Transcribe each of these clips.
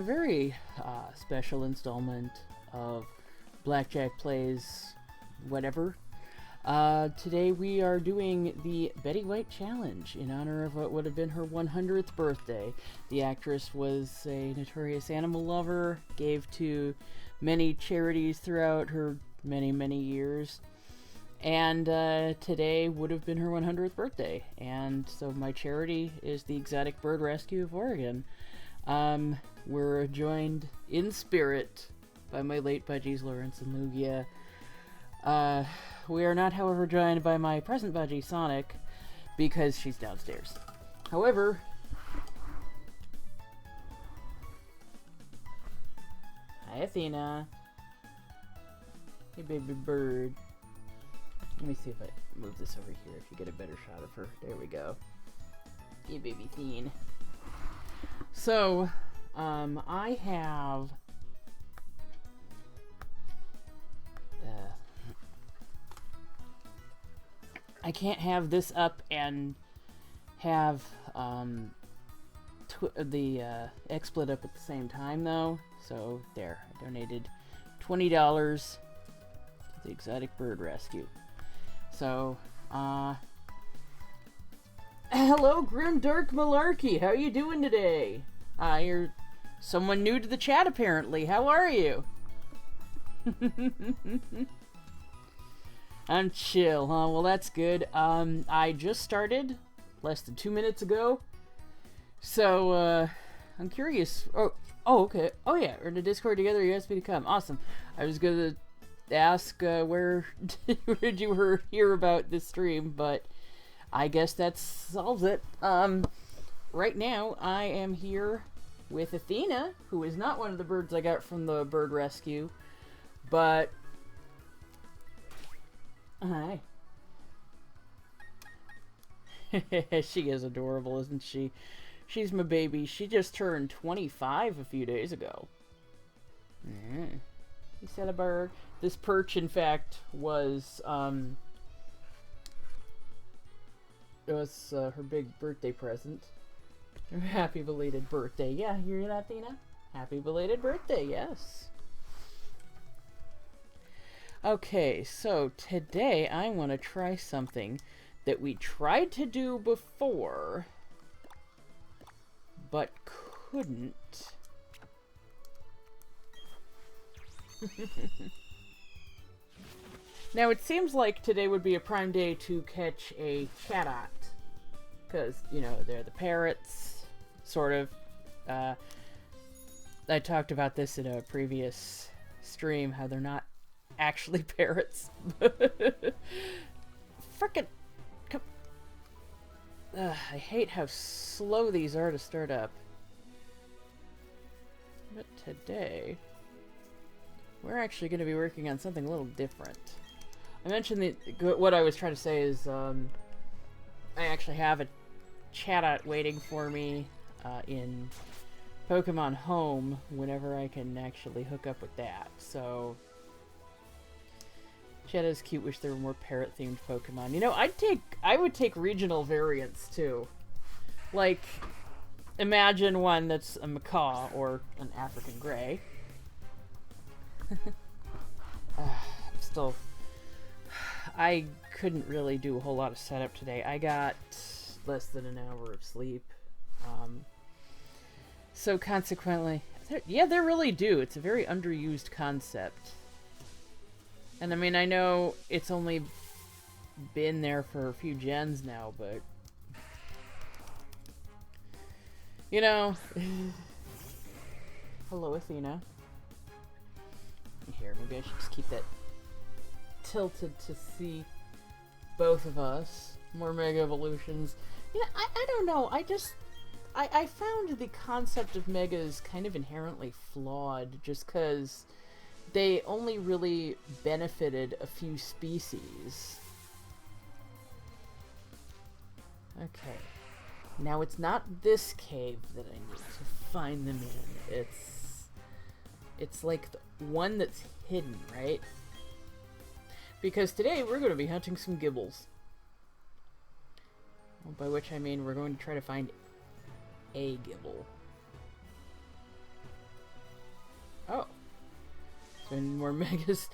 A very special installment of Blackjack Plays whatever. Today we are doing the Betty White Challenge in honor of what would have been her 100th birthday. The actress was a notorious animal lover, gave to many charities throughout her many years, and today would have been her 100th birthday. And so my charity is the Exotic Bird Rescue of Oregon. We're joined in spirit by my late budgies Lawrence and Lugia. We are not, however, joined by my present budgie Sonic because she's downstairs. However, hi Athena. Hey baby bird. Let me see if I move this over here if you get a better shot of her. There we go. Hey baby Theen. So, I have I can't have this up and have the XSplit up at the same time though. So there, I donated $20 to the Exotic Bird Rescue. So, hello, Grimdark Malarkey. How you doing today? You're someone new to the chat, apparently. How are you? I'm chill, huh? Well, that's good. I just started less than 2 minutes ago. So, I'm curious. Oh, okay. Oh, yeah. We're in the Discord together. You asked me to come. Awesome. I was going to ask where did you hear about this stream, but I guess that solves it. Right now, I am here with Athena, who is not one of the birds I got from the bird rescue, but... Hi. She is adorable, isn't she? She's my baby. She just turned 25 a few days ago. You said a bird. This perch, in fact, was, it was her big birthday present. Happy belated birthday. Yeah, you hear that, Athena? Happy belated birthday, yes. Okay, so today I want to try something that we tried to do before, but couldn't. Now, it seems like today would be a prime day to catch a parrot. Because, you know, they're the parrots, sort of. I talked about this in a previous stream, how they're not actually parrots. Frickin'... I hate how slow these are to start up. But today, we're actually going to be working on something a little different. I mentioned what I was trying to say is, I actually have a Chatot waiting for me in Pokemon Home whenever I can actually hook up with that. So, Chatot's cute. Wish there were more parrot-themed Pokemon. You know, I would take regional variants too. Like, imagine one that's a macaw or an African Grey. I couldn't really do a whole lot of setup today. I got less than an hour of sleep. So consequently, they really do. It's a very underused concept. And I mean, I know it's only been there for a few gens now, but... You know... Hello, Athena. Here, maybe I should just keep that tilted to see both of us. More Mega Evolutions. You know, I don't know. I found the concept of Megas kind of inherently flawed just because they only really benefited a few species. Okay. Now, it's not this cave that I need to find them in. It's like the one that's hidden, right? Because today we're going to be hunting some gibbles. Well, by which I mean we're going to try to find a gibble. And more megas.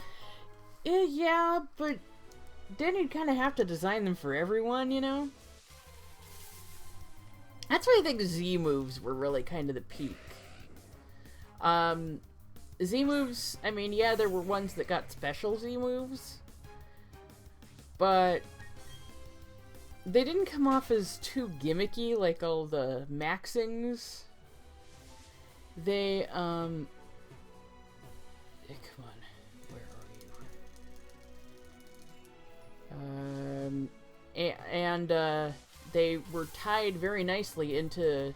Yeah, but then you'd kind of have to design them for everyone, you know? That's why I think Z moves were really kind of the peak. Z moves, I mean, yeah, there were ones that got special Z moves, but they didn't come off as too gimmicky like all the maxings. They, hey, come on, where are you? They were tied very nicely into,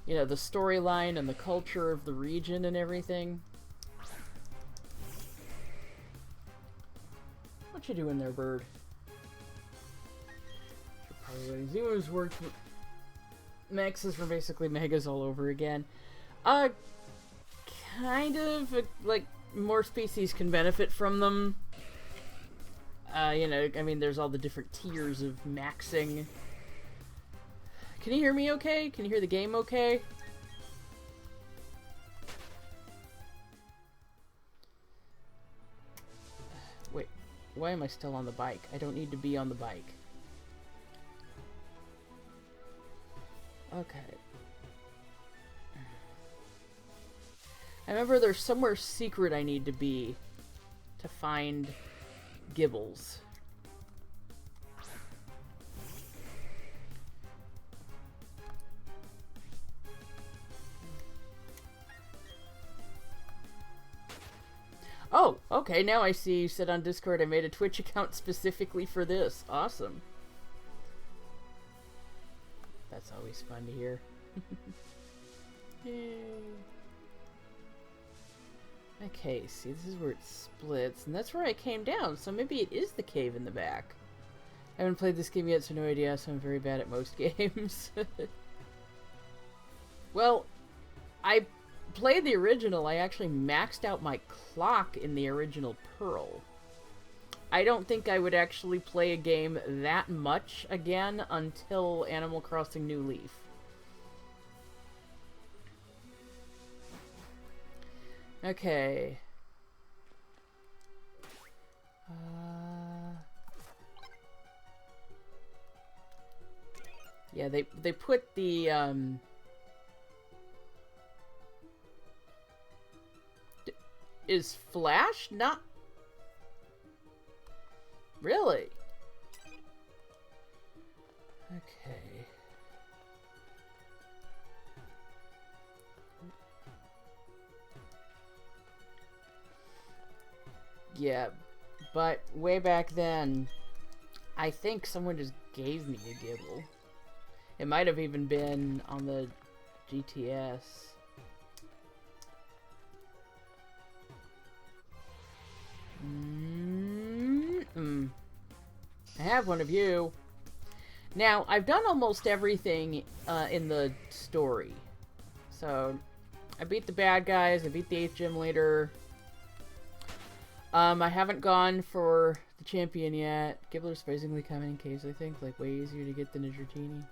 you know, the storyline and the culture of the region and everything. What you doing there, bird? Zemo's worked. Maxes were basically megas all over again. Kind of like more species can benefit from them. You know, I mean, there's all the different tiers of maxing. Can you hear me okay? Can you hear the game okay? Wait, why am I still on the bike? I don't need to be on the bike. Okay. I remember there's somewhere secret I need to be to find Gibbles. Oh, okay, now I see you said on Discord I made a Twitch account specifically for this. Awesome. That's always fun to hear. Yay. Okay, see, this is where it splits, and that's where I came down, so maybe it is the cave in the back. I haven't played this game yet, so no idea, so I'm very bad at most games. Well, I played the original. I actually maxed out my clock in the original Pearl. I don't think I would actually play a game that much again until Animal Crossing New Leaf. Okay. Yeah, they put the is Flash not really? Okay. Yeah, but way back then, I think someone just gave me a Gibble. It might have even been on the GTS. I have one of you. Now, I've done almost everything in the story. So, I beat the bad guys, I beat the 8th gym leader. I haven't gone for the champion yet. Gibbler's surprisingly common in caves, I think. Like, way easier to get than a Dratini.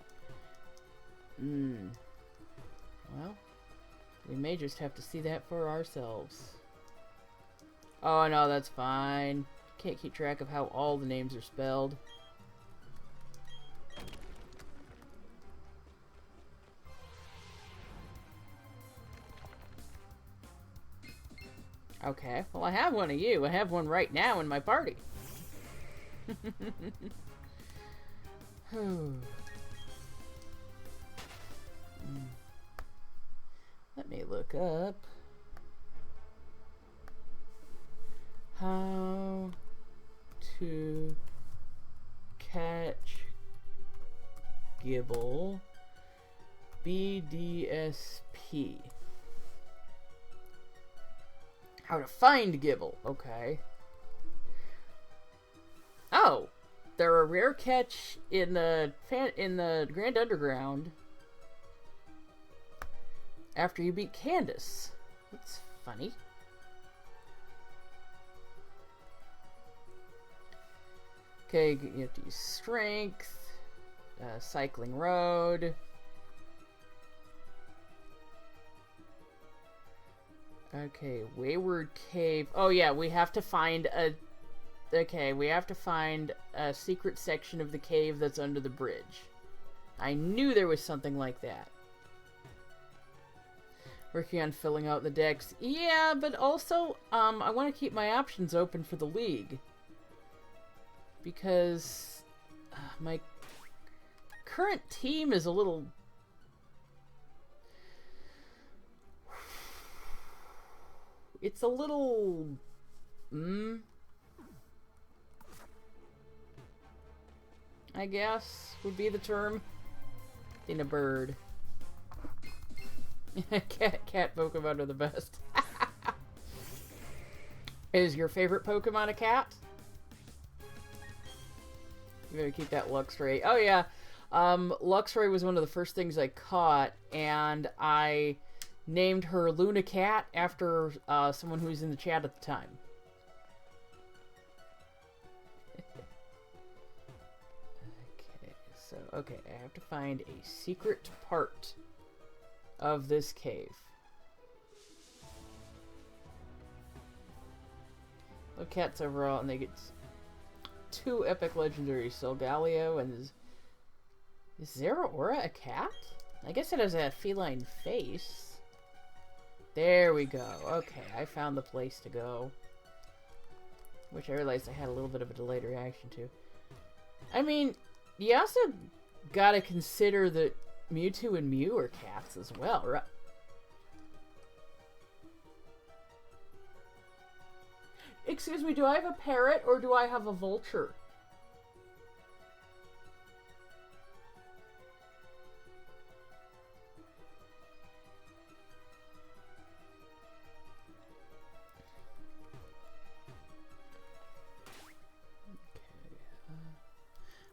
Well, we may just have to see that for ourselves. Oh, no, that's fine. Can't keep track of how all the names are spelled. Okay, well, I have one of you. I have one right now in my party. Let me look up how to catch Gibble BDSP. How to find Gibble. Okay. Oh, they're a rare catch in the Grand Underground after you beat Candace. That's funny. Okay, you have to use strength, cycling road. Okay, Wayward Cave. Oh yeah, we have to find a... Okay, we have to find a secret section of the cave that's under the bridge. I knew there was something like that. Working on filling out the decks. Yeah, but also, I want to keep my options open for the league. Because my current team is a little... It's a little... I guess would be the term. In a bird. Cat Pokemon are the best. Is your favorite Pokemon a cat? You better keep that Luxray. Oh yeah, Luxray was one of the first things I caught, and I named her Luna Cat after someone who was in the chat at the time. Okay, I have to find a secret part of this cave. The cats overall, and they get 2 epic legendaries, Solgaleo and... Is Zeraora a cat? I guess it has a feline face. There we go. Okay, I found the place to go. Which I realized I had a little bit of a delayed reaction to. I mean, you also gotta consider that Mewtwo and Mew are cats as well, right? Excuse me, do I have a parrot or do I have a vulture?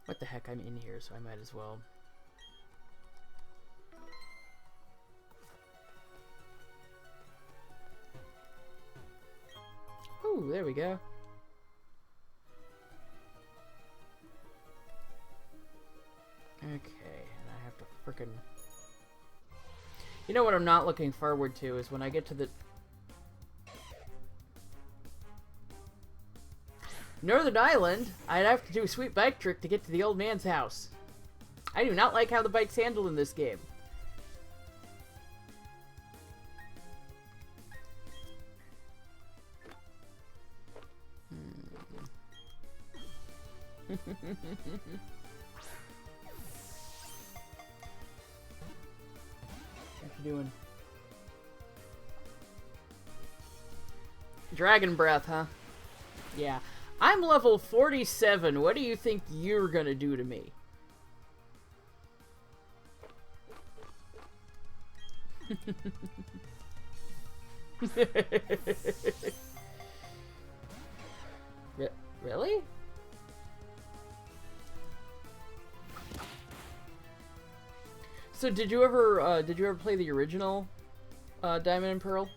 What the heck, I'm in here, so I might as well. Ooh, there we go. Okay, and I have to frickin'... You know what I'm not looking forward to is when I get to the... Northern Island, I'd have to do a sweet bike trick to get to the old man's house. I do not like how the bike's handled in this game. What you doing? Dragon Breath, huh? Yeah. I'm level 47. What do you think you're gonna do to me? Really? So did you ever play the original Diamond and Pearl?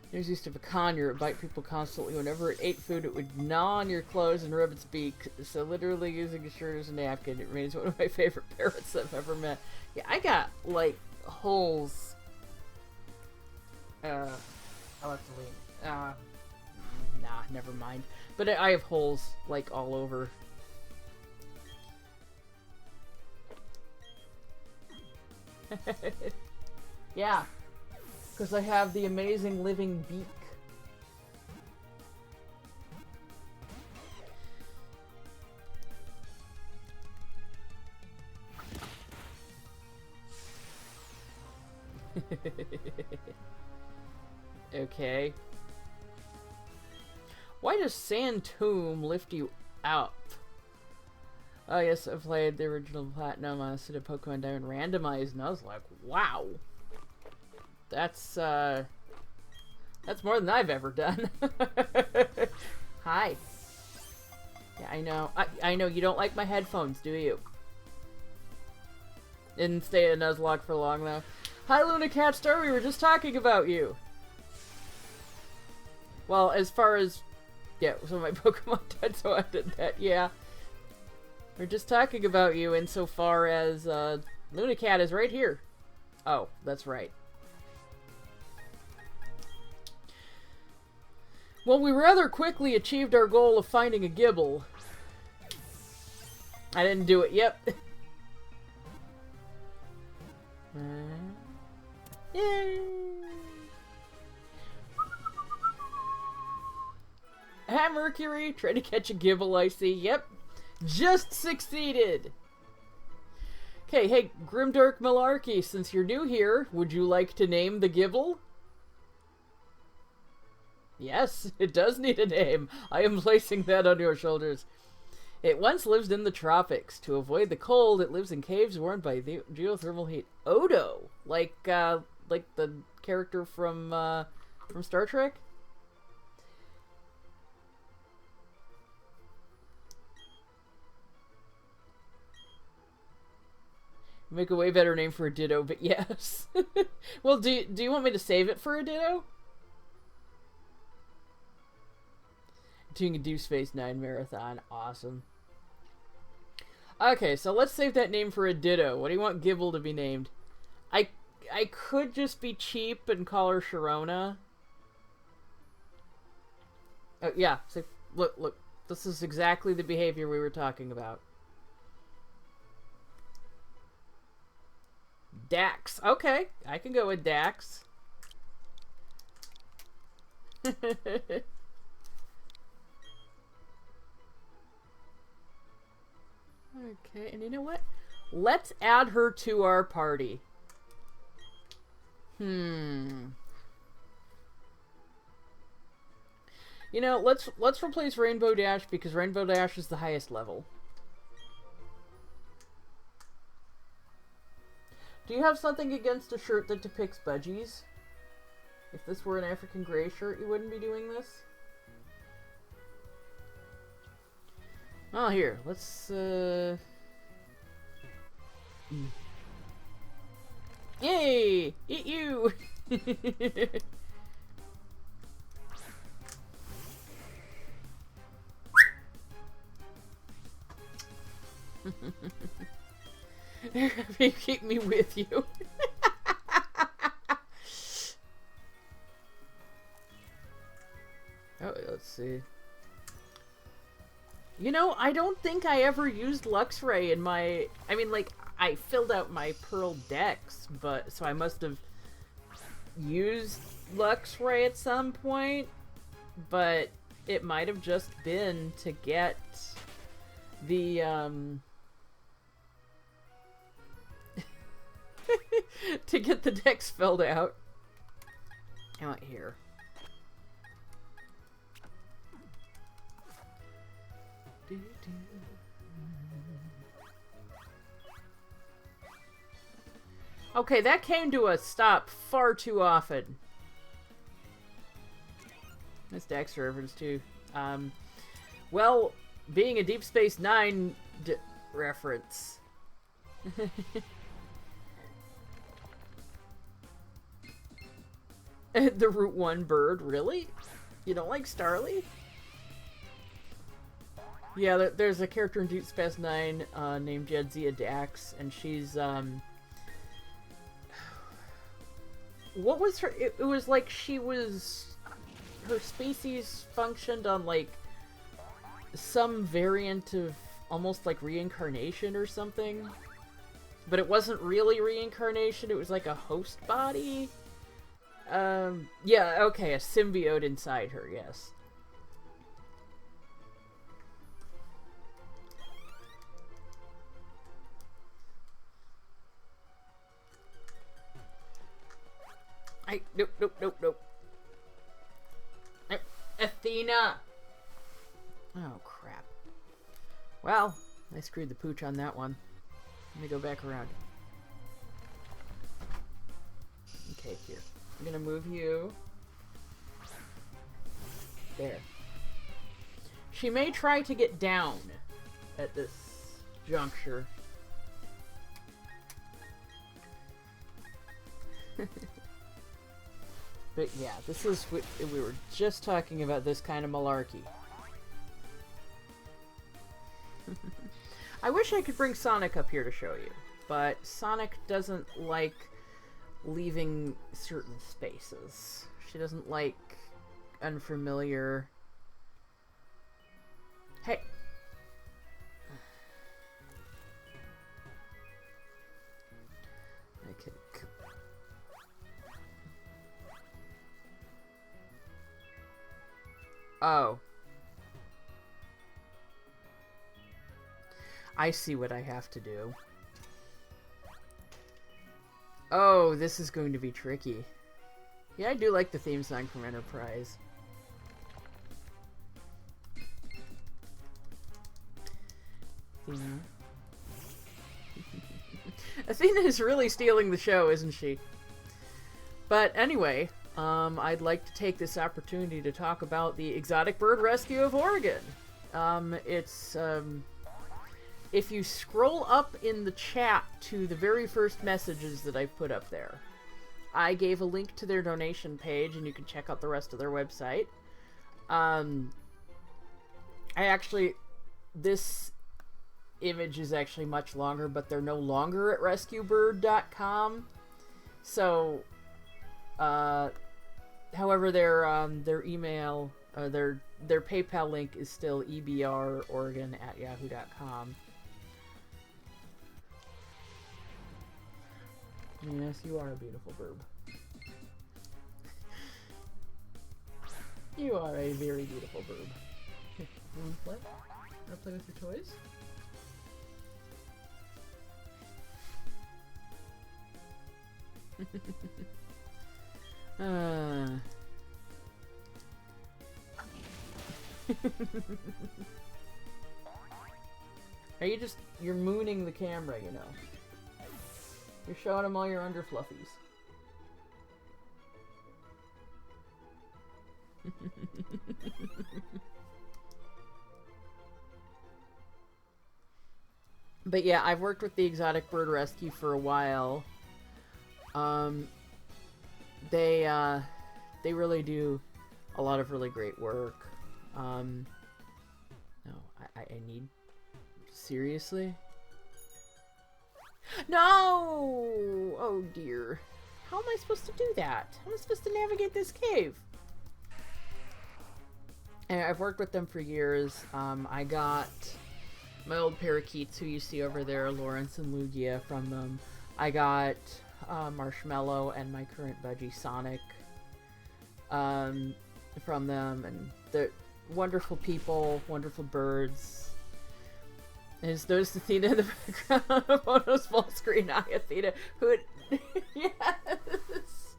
There's used to be a conure, it would bite people constantly. Whenever it ate food, it would gnaw on your clothes and rub its beak. So literally using a shirt as a napkin, it remains one of my favorite parrots I've ever met. Yeah, I got, like, holes. I'll have to leave. Nah, never mind. But I have holes, like, all over. Yeah. Because I have the amazing living beak. Okay. Why does Sand Tomb lift you up? Oh yes, I played the original Platinum on City Pokemon Diamond randomized, and I was like, wow. That's more than I've ever done. Hi. Yeah, I know. I know you don't like my headphones, do you? Didn't stay in Nuzlocke for long, though. Hi, Luna Cat Star, we were just talking about you. Well, as far as... Yeah, some of my Pokemon died, so I did that, yeah. We're just talking about you insofar as, Luna Cat is right here. Oh, that's right. Well, we rather quickly achieved our goal of finding a Gibble. I didn't do it, yep. Yay! Ah, Mercury, try to catch a Gibble, I see. Yep, just succeeded. Okay, hey, Grimdark Malarkey, since you're new here, would you like to name the Gibble? Yes, it does need a name. I am placing that on your shoulders. It once lived in the tropics. To avoid the cold, it lives in caves warmed by the geothermal heat. Odo, like the character from Star Trek. Make a way better name for a Ditto, but yes. Well, do you want me to save it for a Ditto? Doing a Deep Space Nine marathon. Awesome. Okay, so let's save that name for a Ditto. What do you want Gibble to be named? I could just be cheap and call her Sharona. Oh, yeah. So, look. This is exactly the behavior we were talking about. Dax. Okay, I can go with Dax. Okay, and you know what? Let's add her to our party. You know, let's replace Rainbow Dash because Rainbow Dash is the highest level. Do you have something against a shirt that depicts budgies? If this were an African gray shirt, you wouldn't be doing this? Oh, here, let's, Yay! Eat you! You keep me with you. Oh, let's see. You know, I don't think I ever used Luxray in my... I mean, like, I filled out my Pearl Dex, but... So I must have used Luxray at some point, but it might have just been to get the, to get the Dex filled out. Out here. Okay, that came to a stop far too often. That's Dex reference too. Well, being a Deep Space Nine reference. The Route 1 bird, really? You don't like Starly? Yeah, there's a character in Deep Space Nine named Jadzia Dax, and she's, what was her... It was like she was... Her species functioned on, like, some variant of almost like reincarnation or something. But it wasn't really reincarnation, it was like a host body. Yeah, okay, a symbiote inside her, yes. Nope. Athena! Oh, crap. Well, I screwed the pooch on that one. Let me go back around. Okay, here. I'm gonna move you. There. She may try to get down at this juncture. But yeah, this is what we were just talking about, this kind of malarkey. I wish I could bring Sonic up here to show you, but Sonic doesn't like leaving certain spaces. She doesn't like unfamiliar. Hey. Okay. Oh. I see what I have to do. Oh, this is going to be tricky. Yeah, I do like the theme song from Enterprise. Athena. Athena is really stealing the show, isn't she? But anyway, I'd like to take this opportunity to talk about the Exotic Bird Rescue of Oregon. If you scroll up in the chat to the very first messages that I put up there, I gave a link to their donation page, and you can check out the rest of their website. This image is actually much longer, but they're no longer at rescuebird.com. So, however, their email, their PayPal link is still ebrOregon@yahoo.com. Yes, you are a beautiful bird. You are a very beautiful bird. You want to play? Want to play with your toys? You're mooning the camera, you know. You're showing them all your underfluffies. But yeah, I've worked with the Exotic Bird Rescue for a while. They really do a lot of really great work. No, I need... Seriously? No! Oh dear. How am I supposed to do that? How am I supposed to navigate this cave? And I've worked with them for years. I got my old parakeets, who you see over there, Lawrence and Lugia, from them. I got Marshmallow and my current budgie Sonic from them, and they're wonderful people, wonderful birds. I just noticed Athena in the background of Photo's full screen eye. Athena, who had... Yes!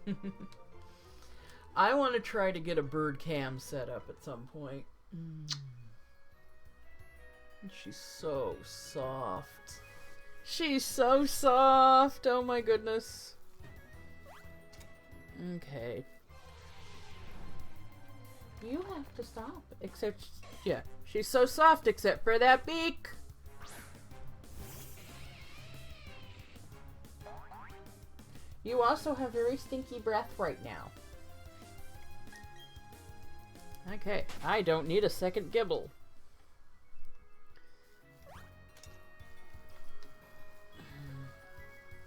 Mm-hmm. I want to try to get a bird cam set up at some point. She's so soft. She's so soft! Oh my goodness. Okay. You have to stop. Except, yeah, she's so soft except for that beak. You also have very stinky breath right now. Okay, I don't need a second gibble.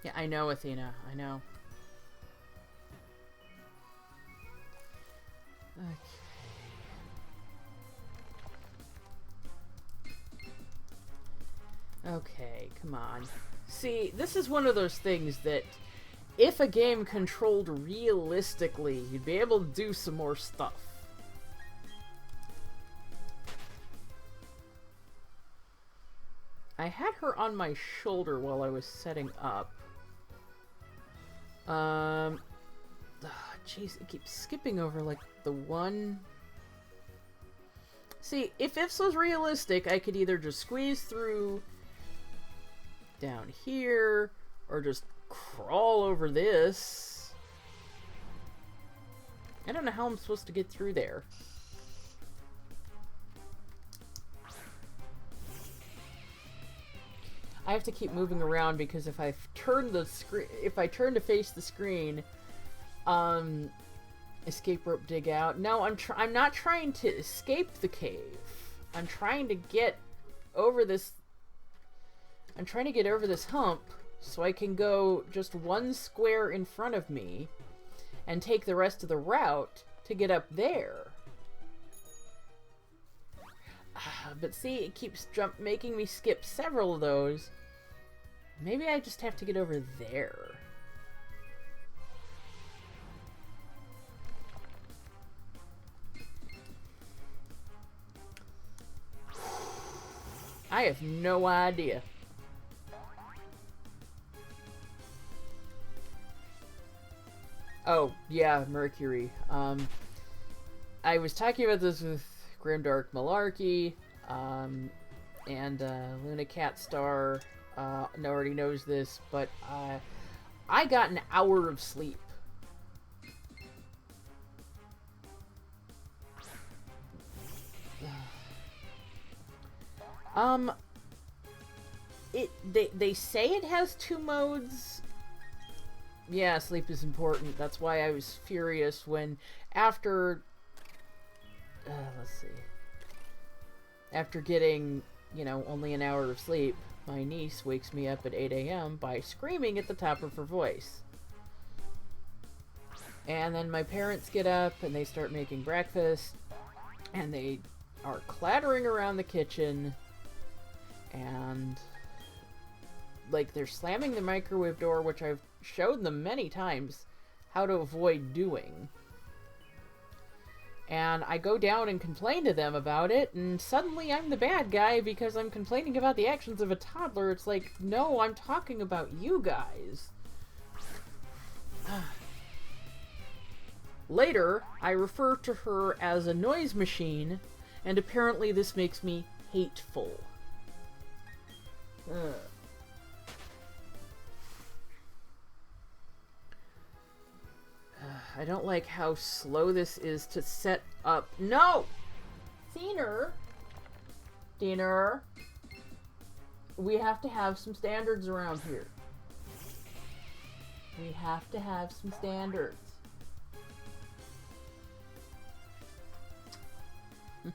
Yeah, I know, Athena. I know. Okay. Okay, come on. See, this is one of those things that if a game controlled realistically, you'd be able to do some more stuff. I had her on my shoulder while I was setting up. Jeez, it keeps skipping over like the one... See, if this was realistic, I could either just squeeze through down here, or just crawl over this. I don't know how I'm supposed to get through there. I have to keep moving around because if I turn the screen, if I turn to face the screen, escape rope, dig out. No, I'm not trying to escape the cave. I'm trying to get over this. I'm trying to get over this hump so I can go just one square in front of me and take the rest of the route to get up there. But see, it keeps making me skip several of those. Maybe I just have to get over there. I have no idea. Oh, yeah, Mercury. I was talking about this with Grimdark Malarkey, and Luna Catstar already knows this, but I got an hour of sleep. They say it has 2 modes. Yeah, sleep is important. That's why I was furious when after let's see. After getting, you know, only an hour of sleep, my niece wakes me up at 8 a.m. by screaming at the top of her voice. And then my parents get up and they start making breakfast, and they are clattering around the kitchen, and like they're slamming the microwave door, which I've showed them many times how to avoid doing. And I go down and complain to them about it, and suddenly I'm the bad guy because I'm complaining about the actions of a toddler. It's like, no, I'm talking about you guys. Later, I refer to her as a noise machine, and apparently this makes me hateful. I don't like how slow this is to set up. No! Diener. We have to have some standards around here. We have to have some standards. If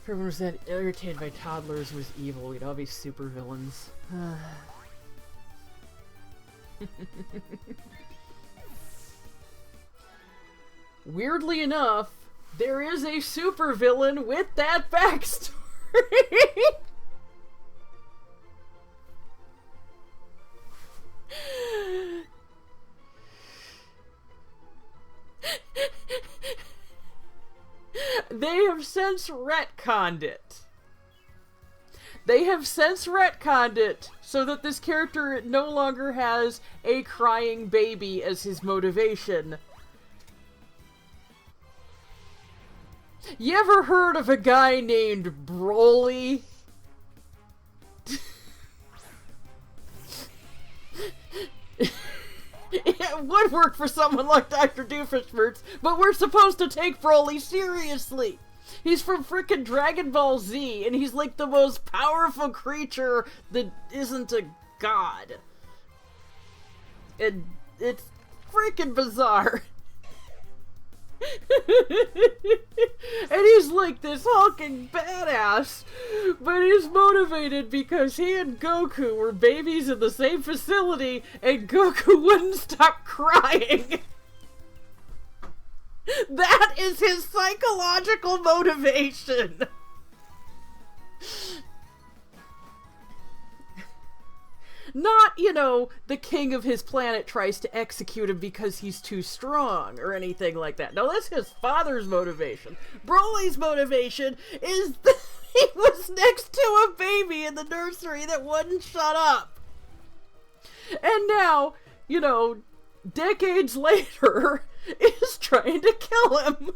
everyone was that irritated by toddlers was evil, we'd all be super villains. Weirdly enough, there is a supervillain with that backstory. They have since retconned it. So that this character no longer has a crying baby as his motivation. You ever heard of a guy named Broly? It would work for someone like Dr. Doofenshmirtz, but we're supposed to take Broly seriously. He's from frickin' Dragon Ball Z, and he's like the most powerful creature that isn't a god. And it's freaking bizarre. And he's like this hulking badass, but he's motivated because he and Goku were babies in the same facility, and Goku wouldn't stop crying. That is his psychological motivation. Not, you know, the king of his planet tries to execute him because he's too strong or anything like that. No, that's his father's motivation. Broly's motivation is that he was next to a baby in the nursery that wouldn't shut up. And now, you know, decades later, is trying to kill him.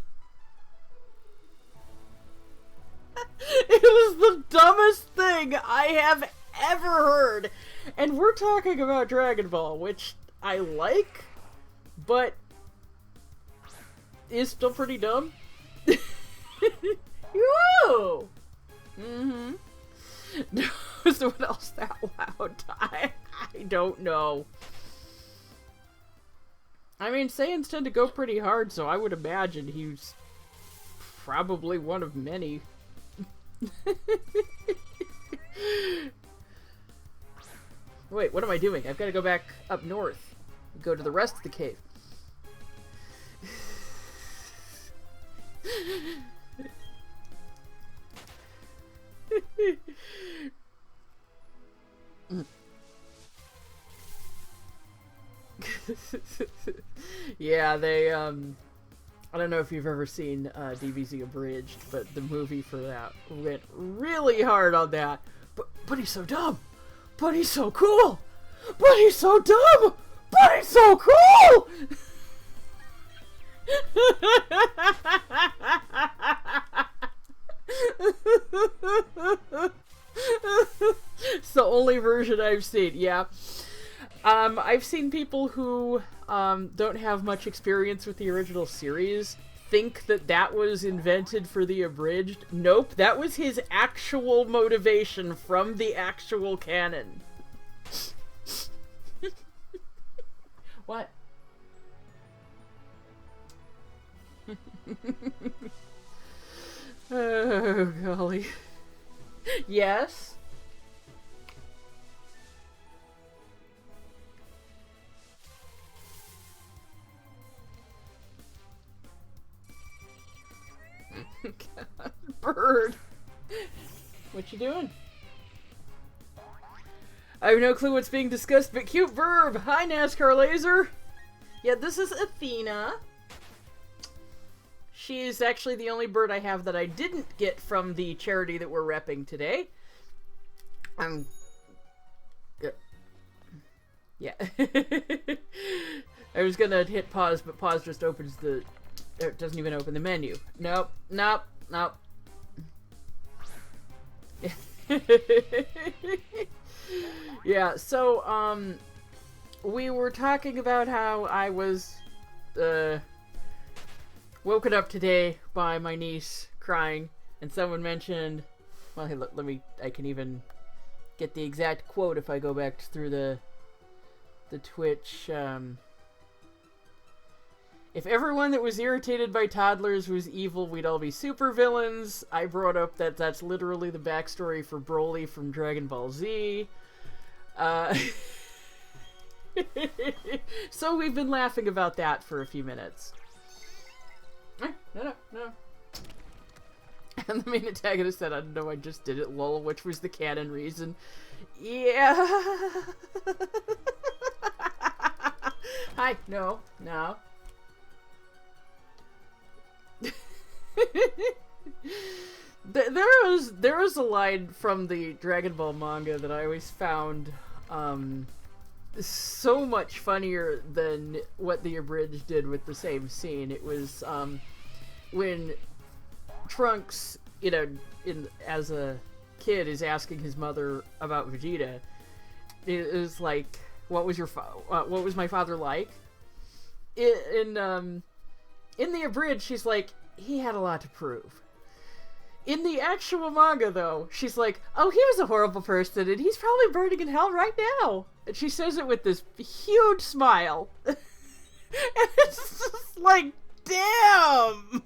It was the dumbest thing I have ever heard. And we're talking about Dragon Ball, which I like, but is still pretty dumb. Whoa! Mm-hmm. No, so what else that loud? I don't know. I mean, Saiyans tend to go pretty hard, so I would imagine he's probably one of many. Wait, what am I doing? I've got to go back up north. Go to the rest of the cave. Yeah, they, I don't know if you've ever seen DBZ Abridged, but the movie for that went really hard on that. But he's so dumb! But he's so cool! But he's so dumb! But he's so cool! It's the only version I've seen, yeah. I've seen people who don't have much experience with the original series think that that was invented for the abridged. Nope, that was his actual motivation from the actual canon. What? Oh, golly. Yes? God, bird. What you doing? I have no clue what's being discussed, but cute verb. Hi, NASCAR Laser. Yeah, this is Athena. She's actually the only bird I have that I didn't get from the charity that we're repping today. Yeah. I was gonna hit pause, but pause just opens the... It doesn't even open the menu. Nope, nope, nope. Yeah, so, we were talking about how I was, woken up today by my niece crying, and someone mentioned, well, hey, let me, I can even get the exact quote if I go back through the Twitch, if everyone that was irritated by toddlers was evil, we'd all be supervillains. I brought up that that's literally the backstory for Broly from Dragon Ball Z. So we've been laughing about that for a few minutes. No. And the main antagonist said, I don't know, I just did it, lol, which was the canon reason. Yeah. Hi, no. There was a line from the Dragon Ball manga that I always found so much funnier than what the abridged did with the same scene. It was when Trunks, you know, as a kid, is asking his mother about Vegeta. It was like, what was my father like? In the abridged, she's like, he had a lot to prove. In the actual manga, though, she's like, oh, he was a horrible person, and he's probably burning in hell right now. And she says it with this huge smile. And it's just like, damn!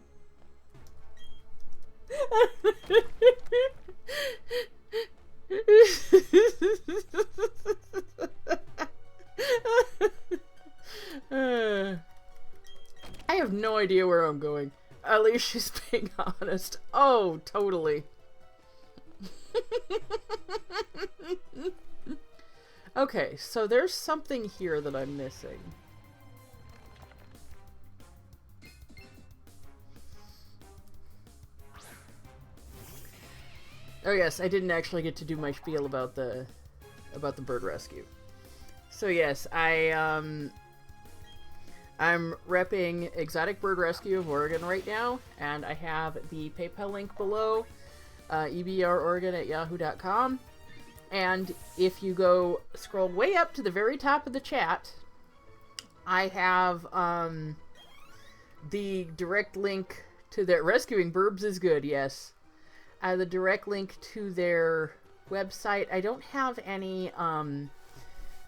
I have no idea where I'm going. At least she's being honest. Oh, totally. Okay, so there's something here that I'm missing. Oh yes, I didn't actually get to do my spiel about the bird rescue. So yes, I'm repping Exotic Bird Rescue of Oregon right now, and I have the PayPal link below, ebrOregon@yahoo.com. And if you go scroll way up to the very top of the chat, I have the direct link to their rescuing burbs is good, yes. The direct link to their website. I don't have any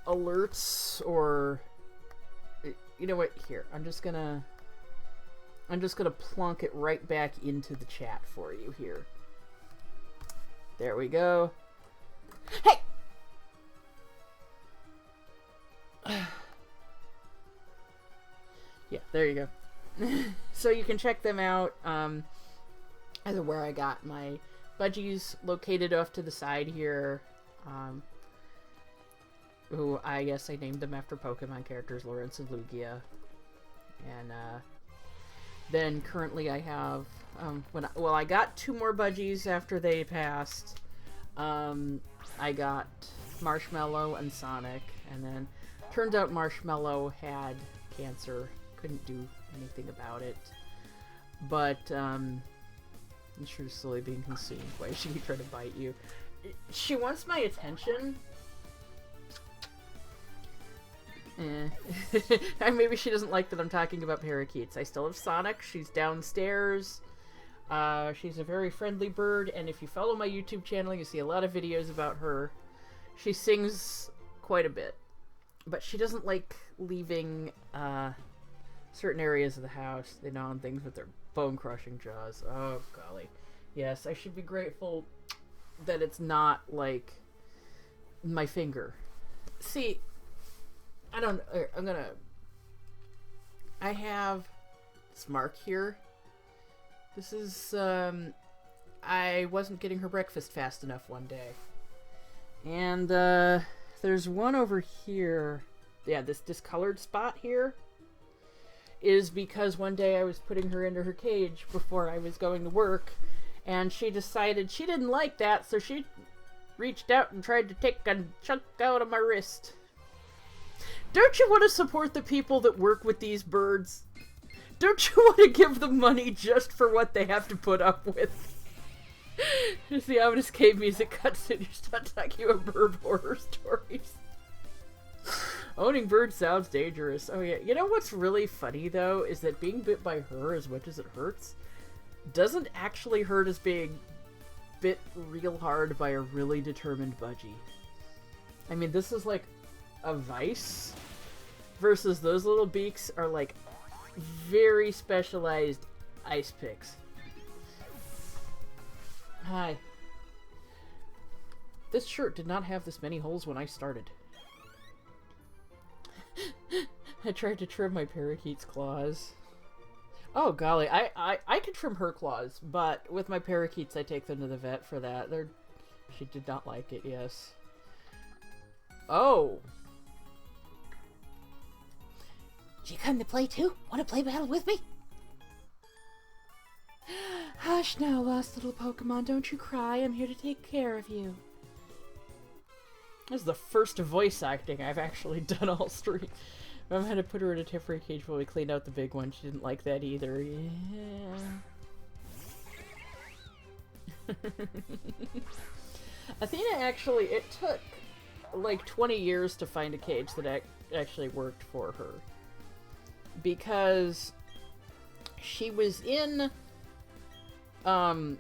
alerts or, you know what, here, I'm just gonna plunk it right back into the chat for you here. There we go. Hey! Yeah, there you go. So you can check them out. As of where I got my budgies located off to the side here. Who I guess I named them after Pokemon characters, Lawrence and Lugia. And then currently I have I got 2 more budgies after they passed. I got Marshmallow and Sonic, and then turns out Marshmallow had cancer, couldn't do anything about it. But I'm sure slowly being consumed. Why should he try to bite you? She wants my attention. Maybe she doesn't like that I'm talking about parakeets. I still have Sonic. She's downstairs. She's a very friendly bird, and if you follow my YouTube channel, you see a lot of videos about her. She sings quite a bit, but she doesn't like leaving certain areas of the house. They gnaw on things with their bone-crushing jaws. Oh, golly. Yes, I should be grateful that it's not, like, my finger. See, I have this mark here. This is, I wasn't getting her breakfast fast enough one day. And, there's one over here. Yeah, this discolored spot here is because one day I was putting her into her cage before I was going to work, and she decided she didn't like that, so she reached out and tried to take a chunk out of my wrist. Don't you want to support the people that work with these birds? Don't you want to give them money just for what they have to put up with? As the ominous cave music cuts in, you start talking about bird horror stories. Owning birds sounds dangerous. Oh yeah, you know what's really funny though is that being bit by her, as much as it hurts, doesn't actually hurt as being bit real hard by a really determined budgie. I mean, this is like a vice versus those little beaks are like very specialized ice picks. Hi. This shirt did not have this many holes when I started. I tried to trim my parakeet's claws. Oh golly, I could trim her claws, but with my parakeets I take them to the vet for that. She did not like it, yes. Oh. Did you come to play too? Want to play battle with me? Hush now, lost little Pokemon. Don't you cry. I'm here to take care of you. This is the first voice acting I've actually done all stream. I'm going to put her in a temporary cage while we clean out the big one. She didn't like that either. Yeah. Athena actually, it took like 20 years to find a cage that actually worked for her. Because she was in a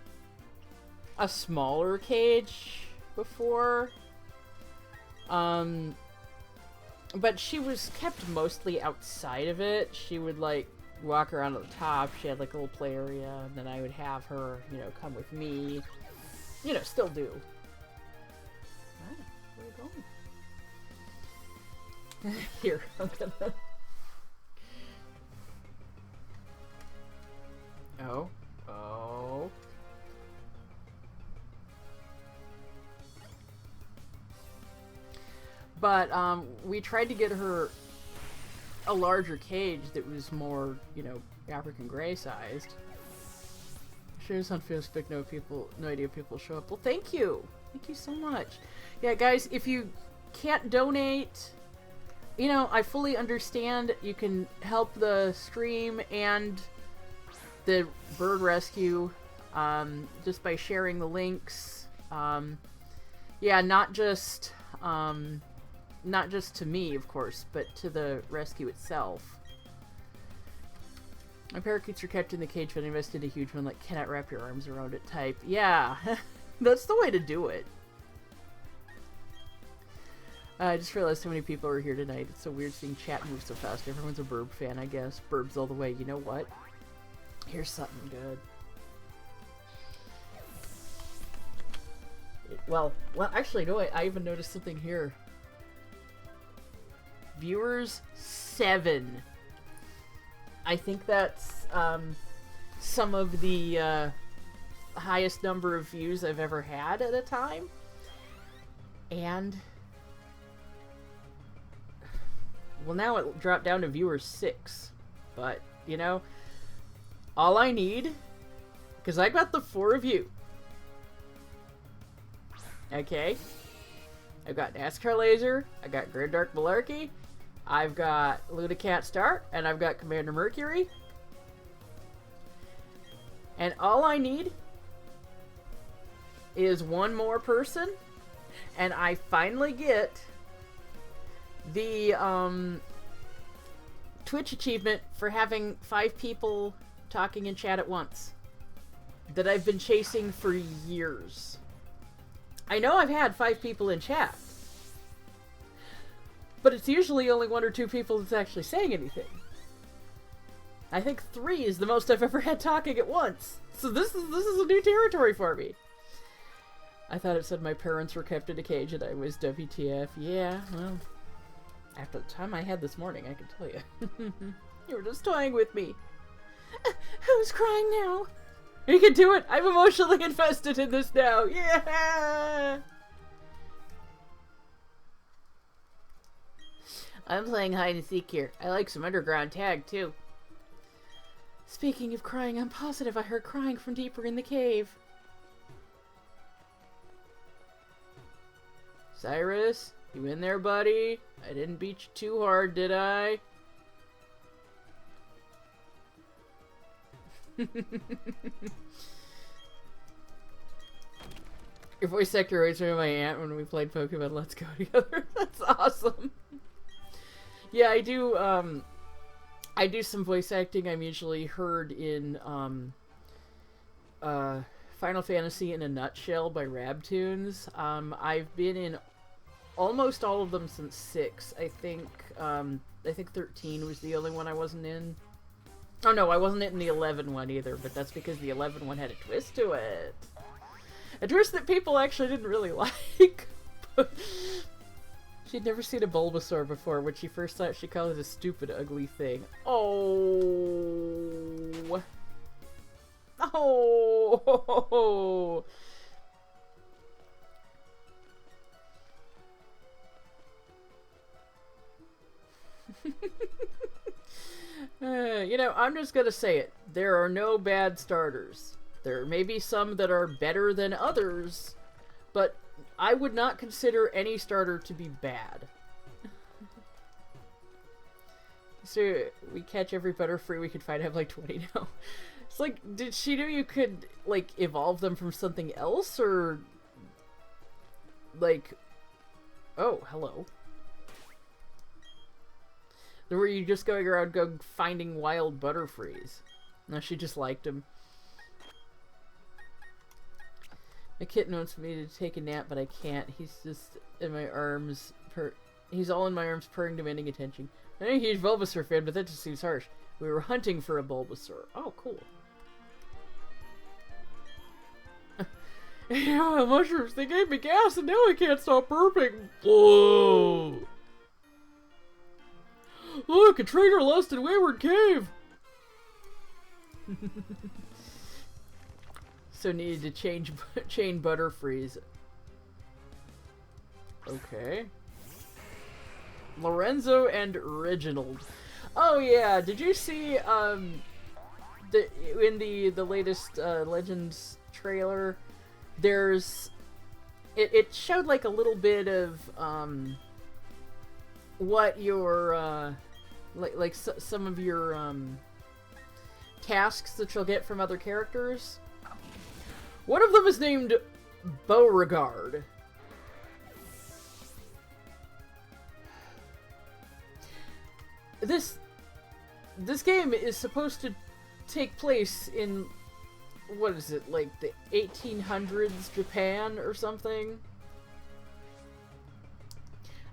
smaller cage before. But she was kept mostly outside of it. She would like walk around at the top. She had like a little play area, and then I would have her, you know, come with me. You know, still do. Alright, where are we going? Here, I'm gonna... Oh. Oh. But, we tried to get her a larger cage that was more, you know, African Grey sized. Shares on Facebook, no idea if people show up. Well, thank you! Thank you so much. Yeah, guys, if you can't donate, you know, I fully understand. You can help the stream and the bird rescue, just by sharing the links. Yeah, not just to me, of course, but to the rescue itself. My parakeets are kept in the cage when I invested a huge one, like, cannot wrap your arms around it type. Yeah, that's the way to do it. I just realized how many people are here tonight. It's so weird seeing chat move so fast. Everyone's a Burb fan, I guess. Burbs all the way. You know what? Here's something good. Well, actually, no, I even noticed something here. Viewers 7. I think that's some of the highest number of views I've ever had at a time. And well, now it dropped down to viewer 6. But, you know, all I need, because I got the 4 of you. Okay? I've got NASCAR Laser, I got Grimdark Malarkey, I've got Lunacat Star, and I've got Commander Mercury. And all I need is one more person, and I finally get the Twitch achievement for having 5 people talking in chat at once that I've been chasing for years. I know I've had 5 people in chat, but it's usually only 1 or 2 people that's actually saying anything. I think 3 is the most I've ever had talking at once. So this is a new territory for me. I thought it said my parents were kept in a cage and I was WTF. Yeah, well, after the time I had this morning, I can tell you. You were just toying with me. Who's crying now? You can do it! I'm emotionally invested in this now! Yeah! I'm playing hide and seek here. I like some underground tag, too. Speaking of crying, I'm positive I heard crying from deeper in the cave. Cyrus, you in there, buddy? I didn't beat you too hard, did I? Your voice actor reminds me of my aunt when we played Pokemon Let's Go together. That's awesome. Yeah, I do some voice acting. I'm usually heard in Final Fantasy in a Nutshell by Rabtunes. I've been in almost all of them since 6. I think 13 was the only one I wasn't in. Oh no, I wasn't in the 11 one either, but that's because the 11 one had a twist to it. A twist that people actually didn't really like. She'd never seen a Bulbasaur before. When she first saw it, she called it a stupid, ugly thing. Oh. Oh. You know, I'm just gonna say it. There are no bad starters. There may be some that are better than others, but I would not consider any starter to be bad. So, we catch every Butterfree we could find. I have like 20 now. It's like, did she know you could, like, evolve them from something else, or... Like... Oh, hello. Were you just going around finding wild Butterfrees? No, she just liked him. My kitten wants me to take a nap, but I can't. He's just in my arms. He's all in my arms, purring, demanding attention. I'm a huge Bulbasaur fan, but that just seems harsh. We were hunting for a Bulbasaur. Oh, cool. Yeah, mushrooms, they gave me gas, and now I can't stop burping. Whoa! Look, a traitor lost in Wayward Cave! So needed to chain Butterfrees. Okay. Lorenzo and Reginald. Oh yeah, did you see in the latest Legends trailer? There's it showed like a little bit of what your some of your tasks that you'll get from other characters. One of them is named Beauregard. This game is supposed to take place in, what is it, like the 1800s Japan or something?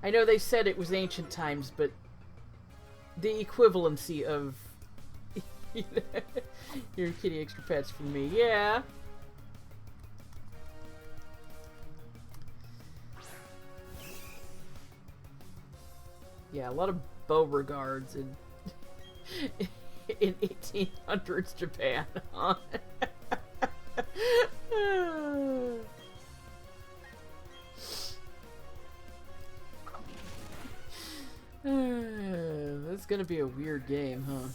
I know they said it was ancient times, but the equivalency of your kitty extra pets from me, yeah. Yeah, a lot of Beauregards in 1800s Japan, huh? That's gonna be a weird game, huh?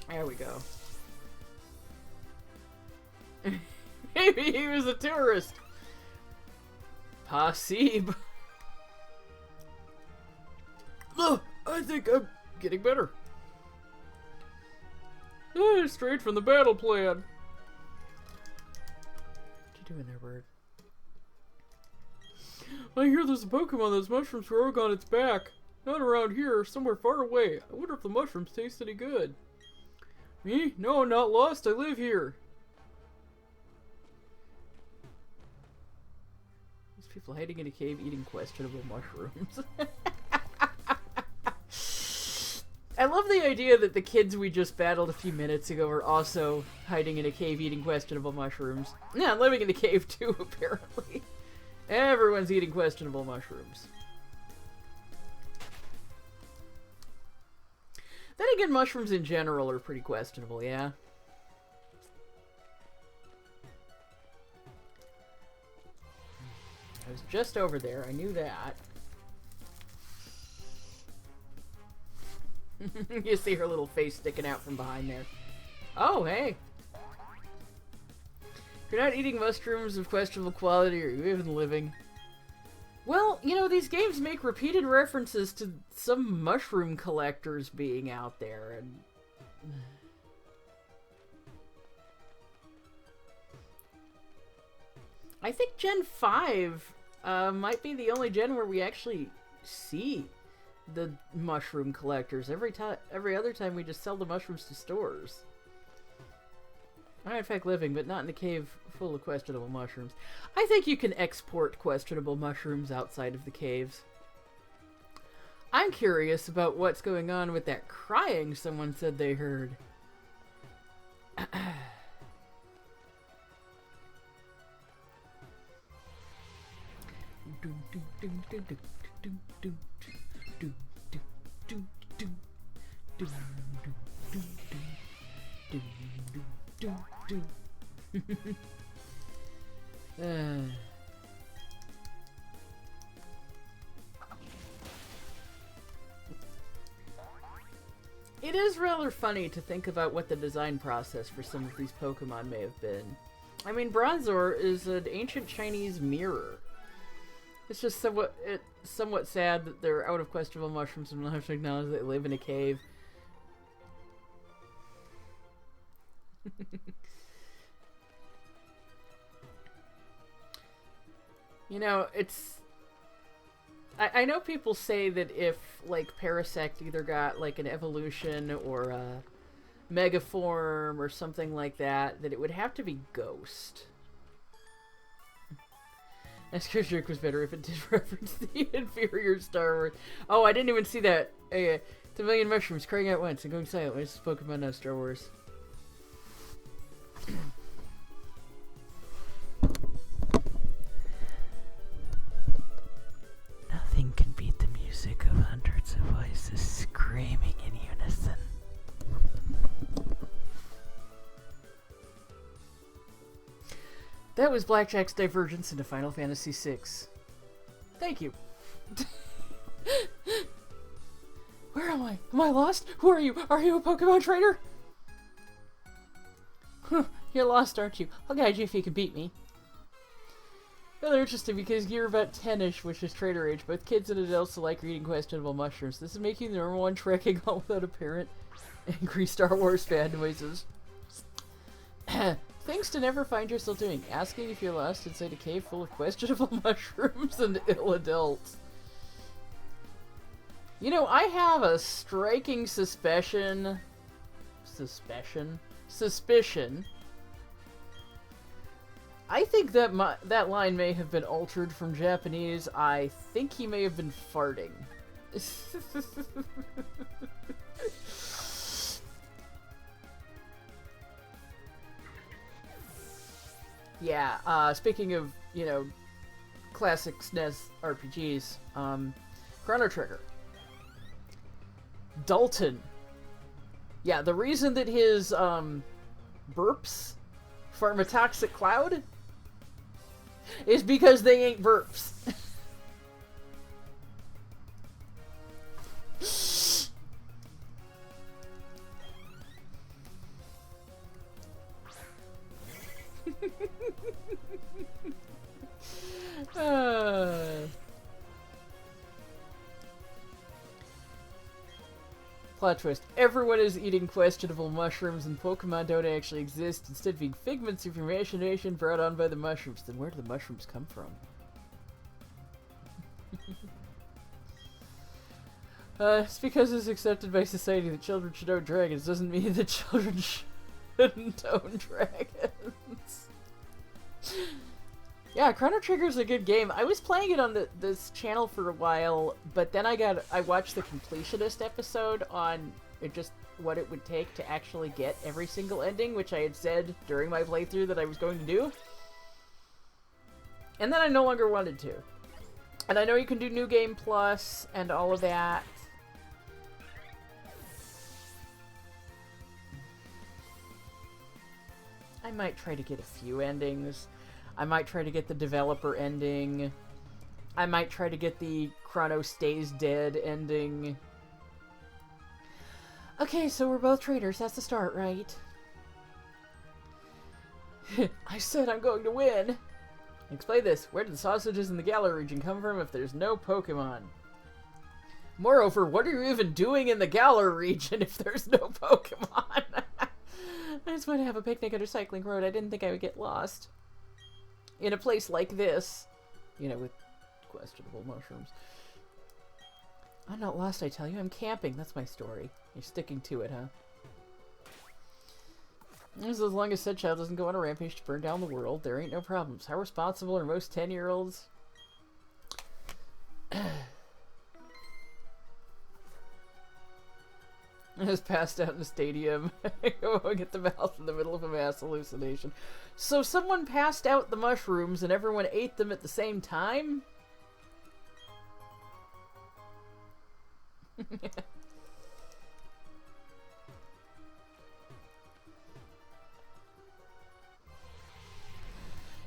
There we go. Maybe he was a tourist. Possible. I think I'm getting better. Straight from the battle plan. What you doing there, bird? I hear there's a Pokemon that's mushrooms growing on its back. Not around here, somewhere far away. I wonder if the mushrooms taste any good. Me? No, I'm not lost. I live here. These people hiding in a cave eating questionable mushrooms. I love the idea that the kids we just battled a few minutes ago are also hiding in a cave eating questionable mushrooms. Yeah, living in a cave too, apparently. Everyone's eating questionable mushrooms. Then again, mushrooms in general are pretty questionable, yeah? I was just over there, I knew that. You see her little face sticking out from behind there. Oh, hey! If you're not eating mushrooms of questionable quality, are you even living? Well, you know, these games make repeated references to some mushroom collectors being out there, and... I think Gen 5 might be the only gen where we actually see the mushroom collectors. Every other time we just sell the mushrooms to stores. I'm in fact living, but not in the cave full of questionable mushrooms. I think you can export questionable mushrooms outside of the caves. I'm curious about what's going on with that crying someone said they heard. It is rather funny to think about what the design process for some of these Pokemon may have been. I mean, Bronzor is an ancient Chinese mirror. It's just somewhat sad that they're out of questionable mushrooms and we'll have to acknowledge that they live in a cave. You know, it's... I know people say that if, like, Parasect either got, like, an evolution or a Megaform or something like that, that it would have to be Ghost. Joke was better if it did reference the inferior Star Wars. Oh, I didn't even see that. It's a million mushrooms crying out once and going silent. It's Pokemon, not Star Wars. Nothing can beat the music of hundreds of voices screaming in unison. That was Blackjack's divergence into Final Fantasy VI. Thank you. Where am I? Am I lost? Who are you? Are you a Pokemon trainer? You're lost, aren't you? I'll guide you if you can beat me. Rather interesting because you're about 10-ish, which is trader age. Both kids and adults alike are eating questionable mushrooms. This is making the number one trekking all without apparent angry Star Wars fan noises. Things to never find yourself doing. Asking if you're lost inside a cave full of questionable mushrooms and ill adults. You know, I have a striking suspicion. I think that that line may have been altered from Japanese. I think he may have been farting. Yeah, speaking of, you know, classic SNES RPGs, Chrono Trigger. Dalton. Yeah, the reason that his, burps form a toxic cloud is because they ain't burps. Plot twist. Everyone is eating questionable mushrooms and Pokemon don't actually exist, instead being figments of your imagination brought on by the mushrooms. Then where do the mushrooms come from? It's because it's accepted by society that children should own dragons. Doesn't mean that children shouldn't own dragons. Yeah, Chrono Trigger's a good game. I was playing it on this channel for a while, but then I watched the completionist episode on just what it would take to actually get every single ending, which I had said during my playthrough that I was going to do. And then I no longer wanted to. And I know you can do New Game Plus and all of that. I might try to get a few endings. I might try to get the developer ending. I might try to get the Chrono Stays Dead ending. Okay, so we're both traitors. That's the start, right? I said I'm going to win. Explain this. Where did the sausages in the Galar region come from if there's no Pokemon? Moreover, what are you even doing in the Galar region if there's no Pokemon? I just want to have a picnic on a cycling road. I didn't think I would get lost. In a place like this, you know, with questionable mushrooms. I'm not lost, I tell you. I'm camping. That's my story. You're sticking to it, huh? As long as said child doesn't go on a rampage to burn down the world, there ain't no problems. How responsible are most 10-year-olds? I was passed out in a stadium, going at the mouth in the middle of a mass hallucination. So someone passed out the mushrooms and everyone ate them at the same time?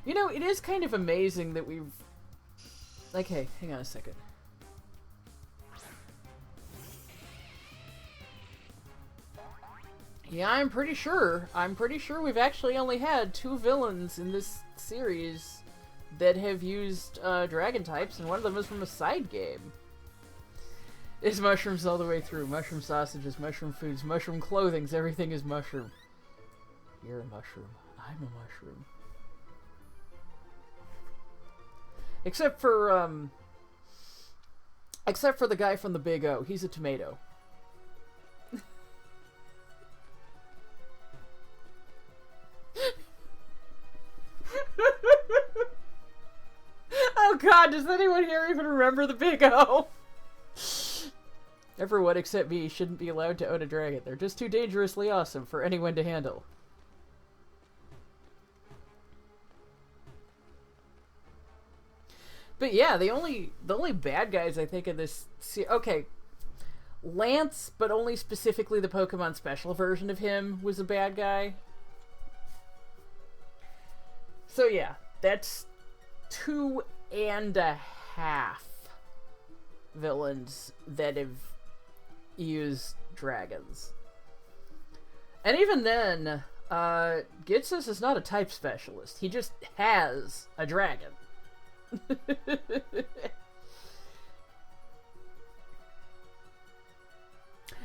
You know, it is kind of amazing that we've... Okay, hang on a second. Yeah, I'm pretty sure we've actually only had 2 villains in this series that have used dragon types, and one of them is from a side game. It's mushrooms all the way through. Mushroom sausages, mushroom foods, mushroom clothings, everything is mushroom. You're a mushroom. I'm a mushroom. Except for the guy from the Big O. He's a tomato. Oh god, does anyone here even remember the Big O? Everyone except me shouldn't be allowed to own a dragon. They're just too dangerously awesome for anyone to handle. But yeah, the only bad guys I think in this okay, Lance, but only specifically the Pokemon Special version of him was a bad guy. So yeah, that's 2.5 villains that have used dragons. And even then, Gitsis is not a type specialist. He just has a dragon.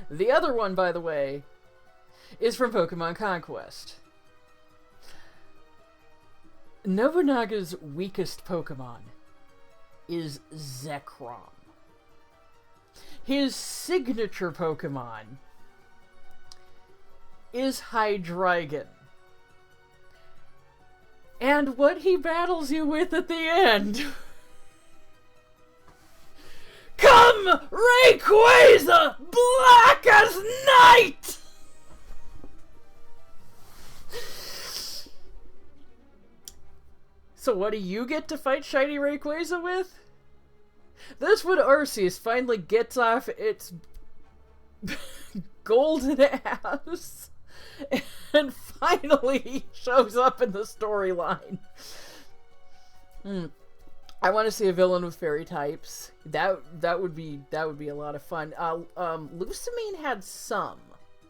The other one, by the way, is from Pokemon Conquest. Nobunaga's weakest Pokemon is Zekrom. His signature Pokemon is Hydreigon. And what he battles you with at the end... Come, Rayquaza, black as night! So what do you get to fight Shiny Rayquaza with? This when Arceus finally gets off its golden ass and finally shows up in the storyline. I want to see a villain with fairy types. That would be a lot of fun. Lusamine had some,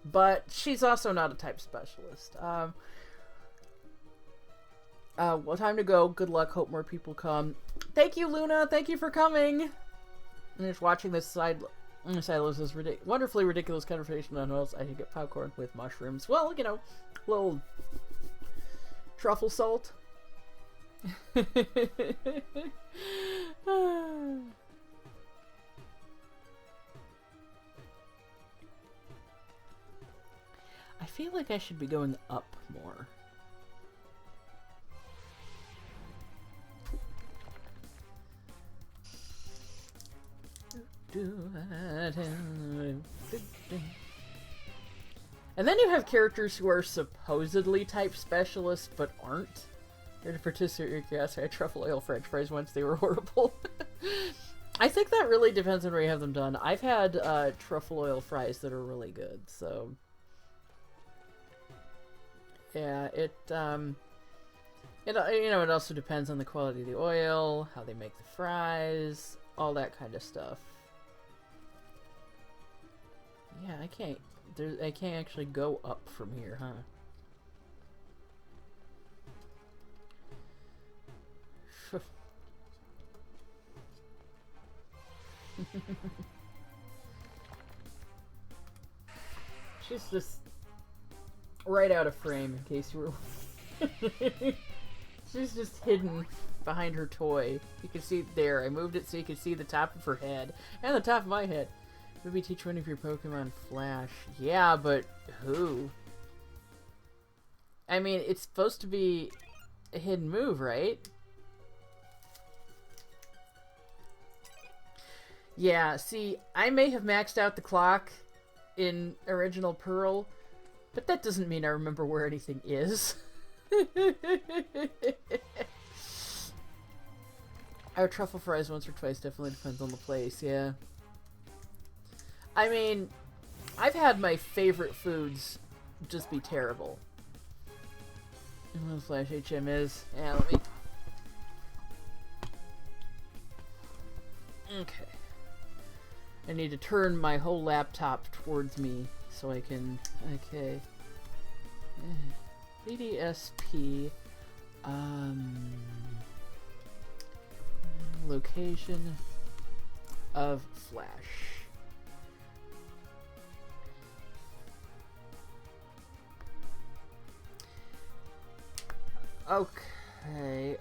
but she's also not a type specialist. Well, time to go. Good luck. Hope more people come. Thank you, Luna. Thank you for coming. And just watching this silos is wonderfully ridiculous conversation on else. I can get popcorn with mushrooms. Well, you know, a little truffle salt. I feel like I should be going up more. And then you have characters who are supposedly type specialists but aren't. Here to participate, yes, I had truffle oil French fries once, they were horrible. I think that really depends on where you have them done. I've had truffle oil fries that are really good, so yeah, it you know, it also depends on the quality of the oil, how they make the fries, all that kind of stuff. Yeah, I can't actually go up from here, huh? She's just right out of frame, in case you were... She's just hidden behind her toy. You can see it there. I moved it so you can see the top of her head. And the top of my head. Maybe teach one of your Pokemon Flash. Yeah, but who? I mean, it's supposed to be a hidden move, right? Yeah, see, I may have maxed out the clock in Original Pearl, but that doesn't mean I remember where anything is. Our truffle fries once or twice definitely depends on the place, yeah. I mean, I've had my favorite foods just be terrible. I don't know what Flash HM is. Yeah, let me... Okay. I need to turn my whole laptop towards me so I can... Okay. BDSP. Location of Flash.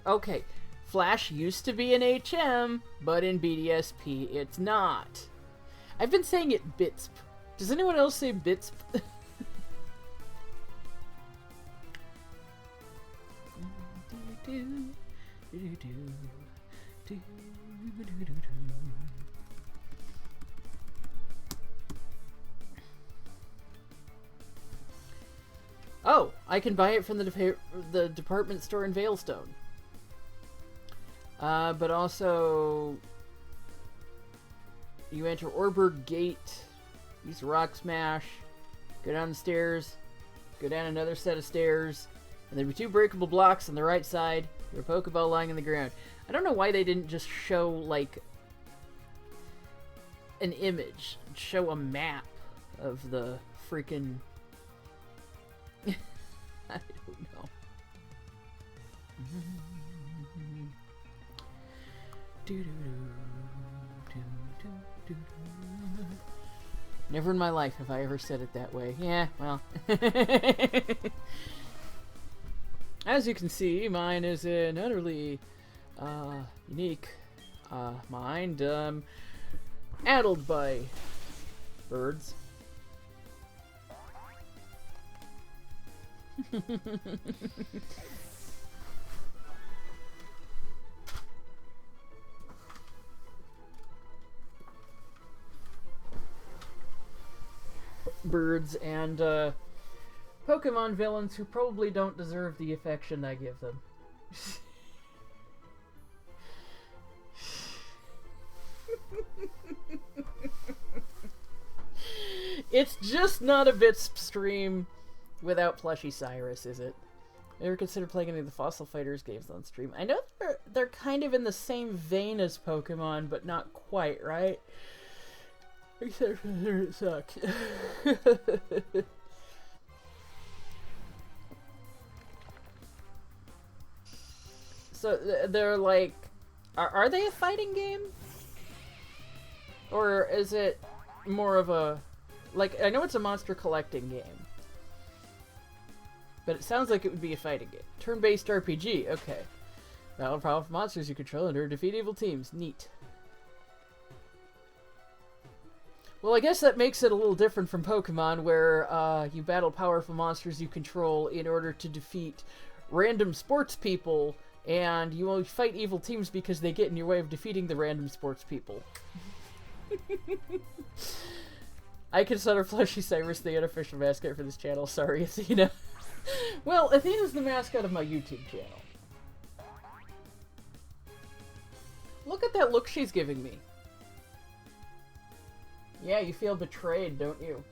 Okay. Flash used to be an HM, but in BDSP it's not. I've been saying it Bitsp. Does anyone else say Bitsp? Oh, I can buy it from the department store in Veilstone. But also, you enter Orberg Gate, use Rock Smash, go down the stairs, go down another set of stairs, and there'll be 2 breakable blocks on the right side, your Pokeball lying on the ground. I don't know why they didn't just show, like, an image, show a map of the freaking... I don't know. Never in my life have I ever said it that way. Yeah, well. As you can see, mine is an utterly unique mind, addled by birds. Birds and Pokemon villains who probably don't deserve the affection I give them. It's just not a bit stream without Plushy Cyrus, is it? Ever considered playing any of the Fossil Fighters games on stream? I know they're kind of in the same vein as Pokemon, but not quite, right? Except for it sucks. So they're like, are they a fighting game? Or is it more of a, like, I know it's a monster collecting game. But it sounds like it would be a fighting game. Turn-based RPG, okay. Battle powerful monsters you control in order to defeat evil teams. Neat. Well, I guess that makes it a little different from Pokemon, where you battle powerful monsters you control in order to defeat random sports people, and you only fight evil teams because they get in your way of defeating the random sports people. I consider Fleshy Cyrus the unofficial mascot for this channel. Sorry, Athena. Well, Athena's the mascot of my YouTube channel. Look at that look she's giving me. Yeah, you feel betrayed, don't you?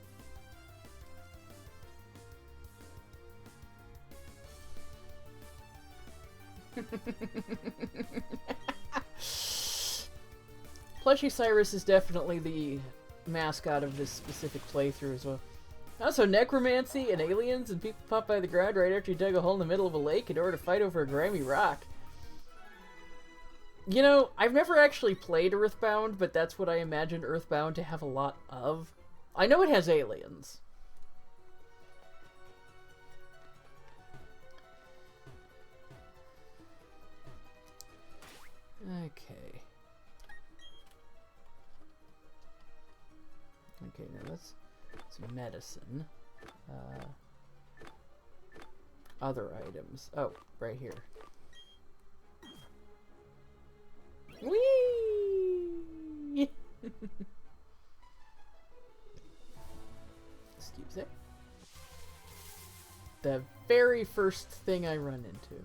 Plushy Cyrus is definitely the mascot of this specific playthrough as well. Also, necromancy and aliens and people pop by the ground right after you dug a hole in the middle of a lake in order to fight over a grimy rock. You know, I've never actually played Earthbound, but that's what I imagine Earthbound to have a lot of. I know it has aliens. Okay. Okay, now let's some medicine. Other items. Oh, right here. Whee! Excuse it. The very first thing I run into.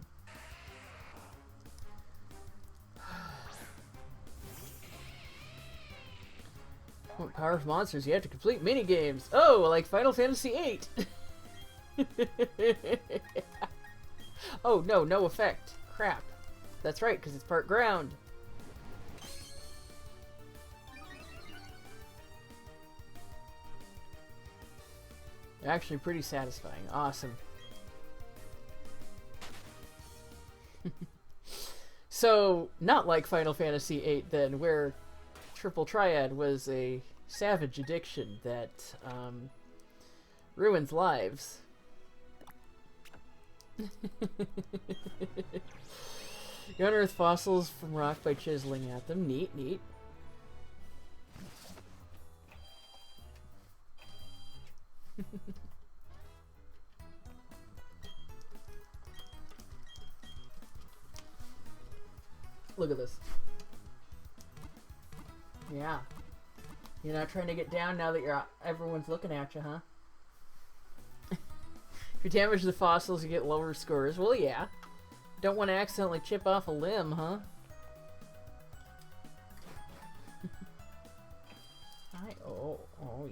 What powerful monsters you have to complete mini-games. Oh, like Final Fantasy VIII. Oh, no effect. Crap. That's right, because it's part ground. They're actually pretty satisfying. Awesome. So, not like Final Fantasy VIII then, where Triple Triad was a savage addiction that ruins lives. You unearth fossils from rock by chiseling at them. Neat, neat. Look at this. Yeah. You're not trying to get down now that everyone's looking at you, huh? If you damage the fossils, you get lower scores. Well, yeah. Don't want to accidentally chip off a limb, huh?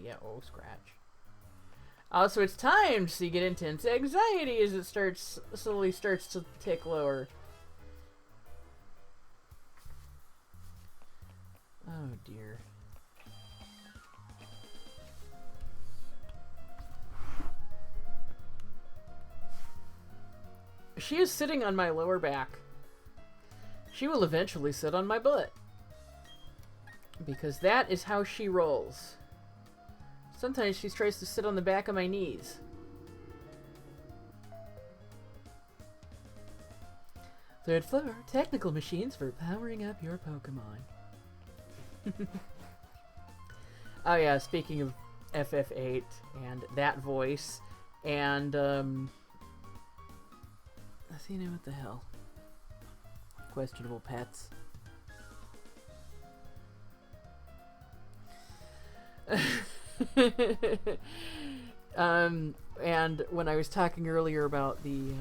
Yeah, scratch. So it's timed, so you get intense anxiety as it slowly starts to tick lower. Oh dear. She is sitting on my lower back. She will eventually sit on my butt. Because that is how she rolls. Sometimes she tries to sit on the back of my knees. Third floor, technical machines for powering up your Pokemon. Oh yeah, speaking of FF8 and that voice, and Athena, what the hell? Questionable pets. And when I was talking earlier about the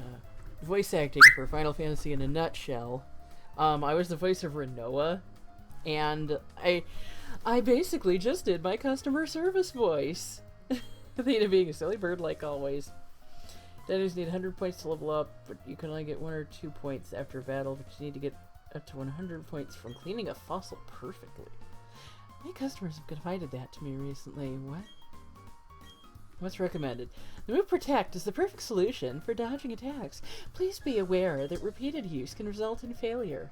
voice acting for Final Fantasy in a nutshell, I was the voice of Renoa, and I basically just did my customer service voice. Athena being a silly bird like always. Dinosaurs need 100 points to level up, but you can only get 1 or 2 points after a battle, but you need to get up to 100 points from cleaning a fossil perfectly. My customers have confided that to me recently. What? What's recommended? The move Protect is the perfect solution for dodging attacks. Please be aware that repeated use can result in failure.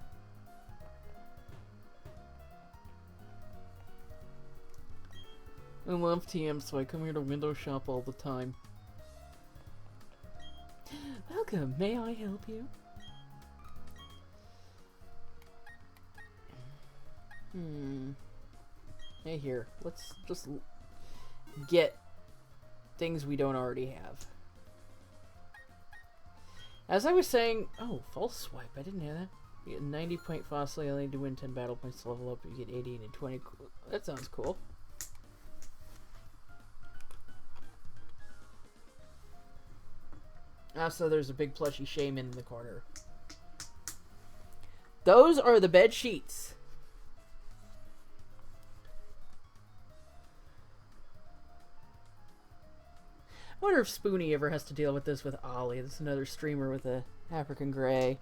I love TM, so I come here to window shop all the time. Welcome, may I help you? Hey, here. Let's just get things we don't already have. As I was saying... Oh, false swipe. I didn't know that. You get 90 point fossil. You only need to win 10 battle points to level up. You get 18 and 20. That sounds cool. Also, there's a big plushy shaman in the corner. Those are the bed sheets. I wonder if Spoonie ever has to deal with this with Ollie. This is another streamer with a African Grey.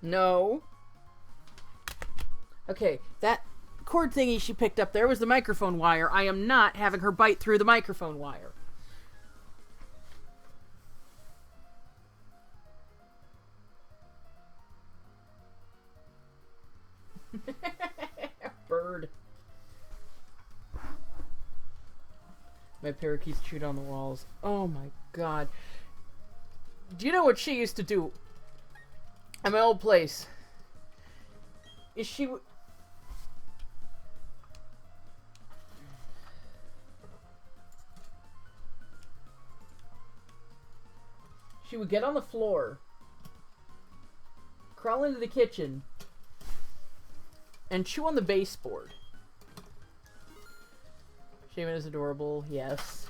No. Okay, that cord thingy she picked up there was the microphone wire. I am not having her bite through the microphone wire. Bird. My parakeets chewed on the walls. Oh my god. Do you know what she used to do at my old place? Is she would get on the floor, crawl into the kitchen, and chew on the baseboard. Shaman is adorable, yes.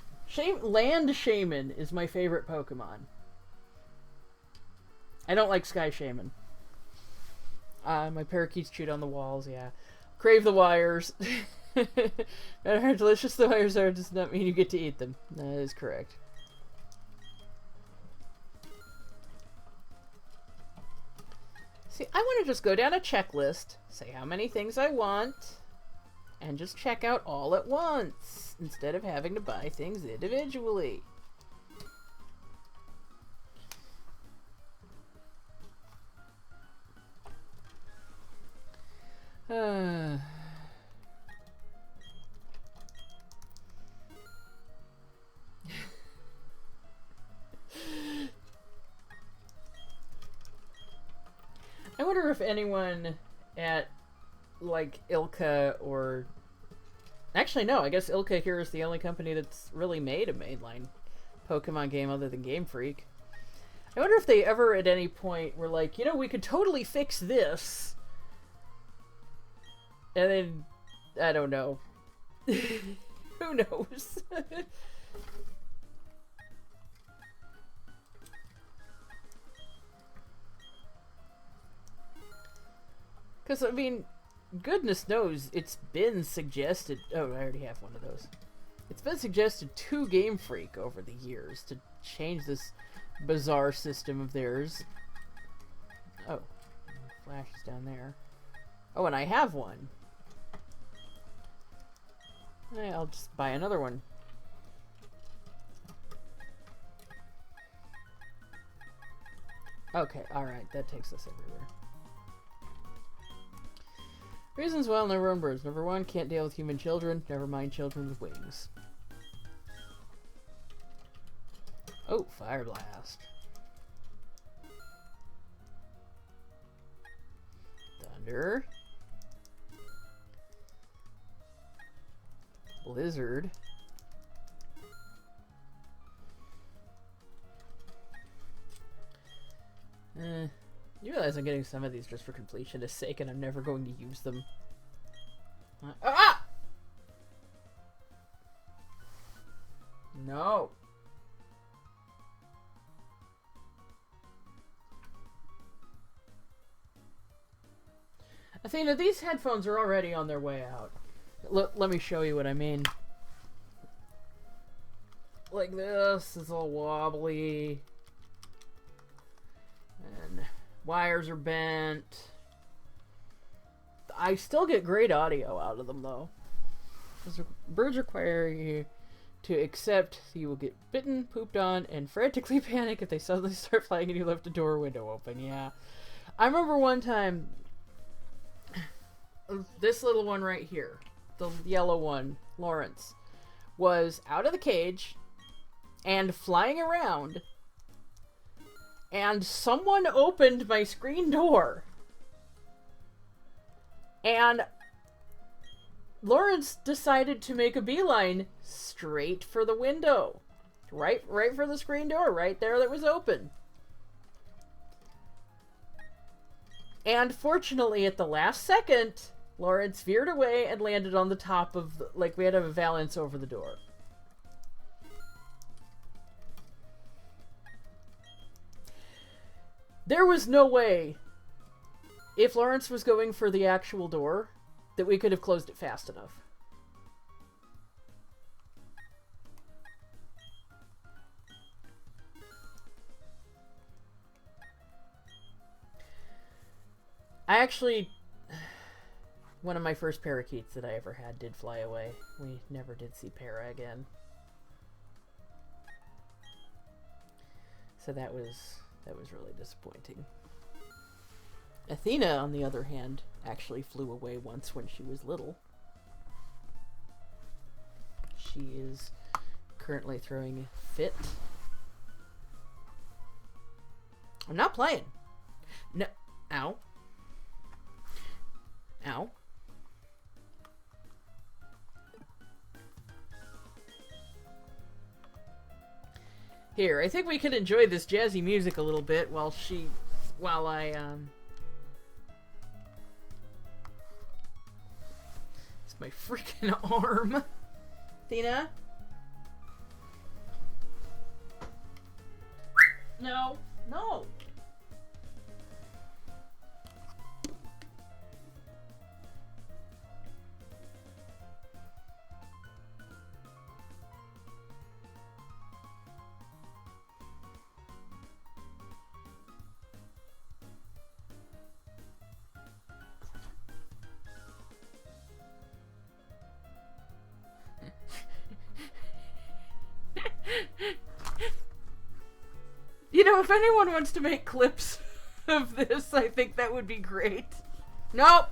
Land Shaman is my favorite Pokemon. I don't like Sky Shaman. My parakeets chewed on the walls, yeah. Crave the wires. No matter how delicious the wires are, does not mean you get to eat them. That is correct. See, I want to just go down a checklist, say how many things I want, and just check out all at once, instead of having to buy things individually. I wonder if anyone at, like, Ilka or... Actually, no, I guess Ilka here is the only company that's really made a mainline Pokemon game other than Game Freak. I wonder if they ever at any point were like, you know, we could totally fix this. And then, I don't know. Who knows? Because, I mean, goodness knows, it's been suggested... Oh, I already have one of those. It's been suggested to Game Freak over the years to change this bizarre system of theirs. Oh, Flash is down there. Oh, and I have one. I'll just buy another one. Okay, alright, that takes us everywhere. Reasons well, never on birds. Number 1, can't deal with human children. Never mind children with wings. Oh, Fire Blast. Thunder. Blizzard. You realize I'm getting some of these just for completionist sake, and I'm never going to use them. Ah! No. Athena, these headphones are already on their way out. Let me show you what I mean. Like this, it's all wobbly. And wires are bent. I still get great audio out of them, though. Birds require you to accept you will get bitten, pooped on, and frantically panic if they suddenly start flying and you left a door or window open. Yeah. I remember one time, this little one right here, the yellow one, Lawrence, was out of the cage and flying around, and someone opened my screen door. And Lawrence decided to make a beeline straight for the window. Right for the screen door, right there that was open. And fortunately, at the last second, Lawrence veered away and landed on the top of the, like, we had a valance over the door. There was no way, if Lawrence was going for the actual door, that we could have closed it fast enough. I actually, one of my first parakeets that I ever had did fly away. We never did see Para again. So that was really disappointing. Athena, on the other hand, actually flew away once when she was little. She is currently throwing a fit. I'm not playing. No. Ow. Ow. Here, I think we can enjoy this jazzy music a little bit while I, It's my freaking arm. Athena? No. No. You know, if anyone wants to make clips of this, I think that would be great. Nope!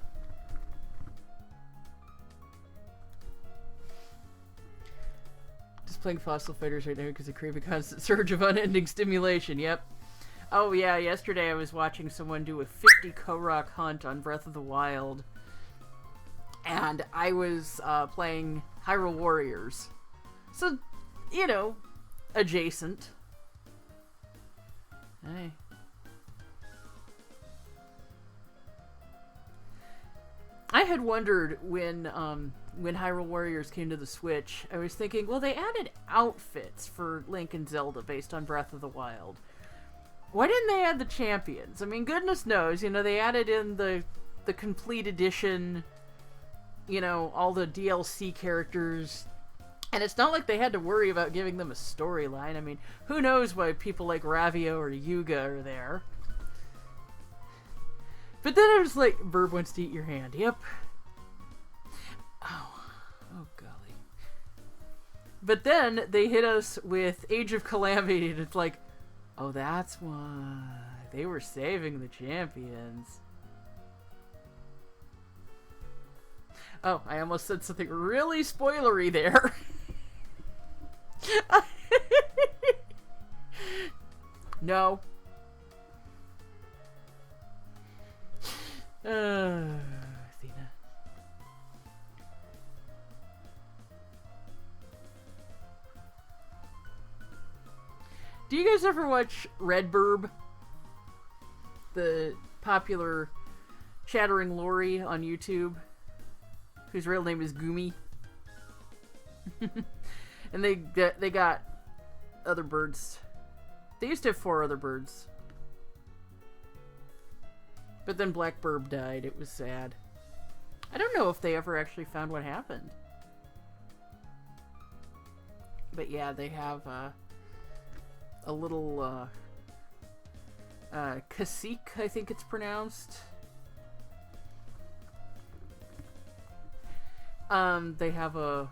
Just playing Fossil Fighters right now because I crave a constant surge of unending stimulation, yep. Oh yeah, yesterday I was watching someone do a 50 Korok hunt on Breath of the Wild. And I was playing Hyrule Warriors. So, you know, adjacent. Hey. I had wondered when Hyrule Warriors came to the Switch, I was thinking, well, they added outfits for Link and Zelda based on Breath of the Wild. Why didn't they add the champions? I mean, goodness knows, you know, they added in the complete edition, you know, all the DLC characters. And it's not like they had to worry about giving them a storyline. I mean, who knows why people like Ravio or Yuga are there. But then it was like, Burb wants to eat your hand. Yep. Oh golly. But then they hit us with Age of Calamity, and it's like, oh, that's why. They were saving the champions. Oh, I almost said something really spoilery there. No. Athena. Do you guys ever watch Redburb? The popular chattering Lori on YouTube, whose real name is Gumi. And they got other birds. They used to have 4 other birds. But then Blackburb died. It was sad. I don't know if they ever actually found what happened. But yeah, they have a little cacique, I think it's pronounced. They have a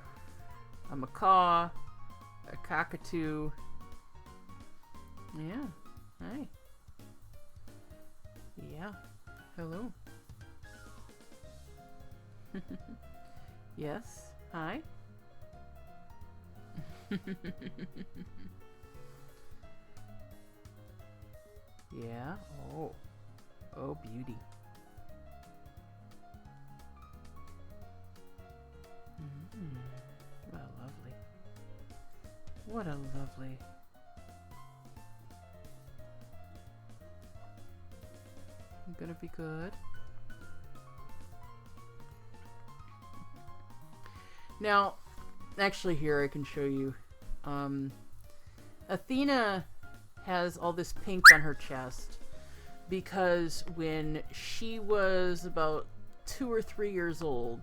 macaw, a cockatoo. Yeah. Hi. Yeah. Hello. Yes. Hi. Yeah. Oh. Oh, beauty. What a lovely. What a lovely. I'm gonna be good. Now, actually here I can show you. Athena has all this pink on her chest because when she was about 2 or 3 years old,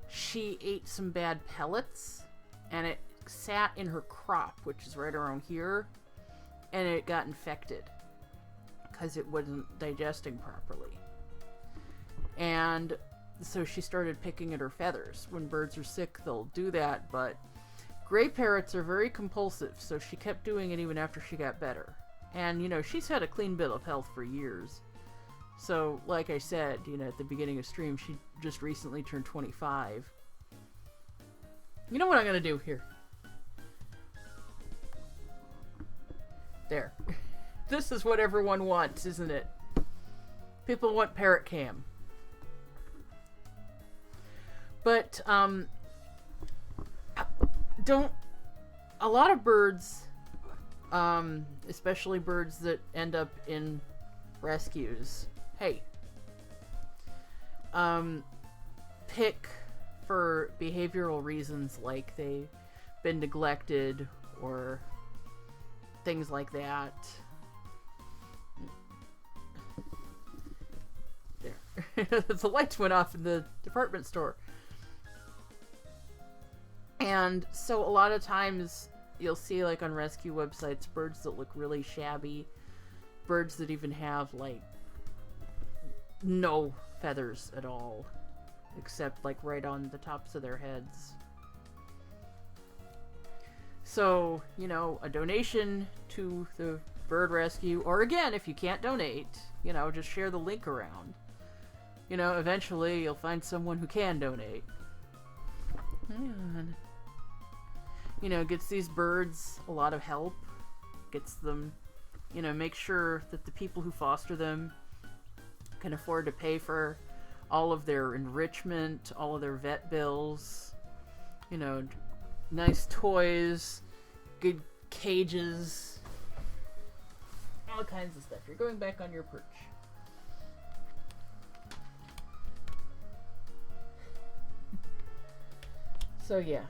she ate some bad pellets and it sat in her crop, which is right around here, and it got infected because it wasn't digesting properly. And so she started picking at her feathers. When birds are sick, they'll do that, but gray parrots are very compulsive, so she kept doing it even after she got better. And, you know, she's had a clean bill of health for years. So, like I said, you know, at the beginning of stream, she just recently turned 25. You know what I'm going to do here? There. This is what everyone wants, isn't it? People want parrot cam. But, a lot of birds, especially birds that end up in rescues, pick for behavioral reasons, like they've been neglected or things like that. There. The lights went off in the department store. And so a lot of times you'll see, like, on rescue websites, birds that look really shabby, birds that even have, like, no feathers at all, except, like, right on the tops of their heads. So, you know, a donation to the bird rescue, or again, if you can't donate, you know, just share the link around. You know, eventually you'll find someone who can donate. And, you know, gets these birds a lot of help, gets them, you know, make sure that the people who foster them can afford to pay for all of their enrichment, all of their vet bills, you know, nice toys, good cages, all kinds of stuff. You're going back on your perch. So yeah.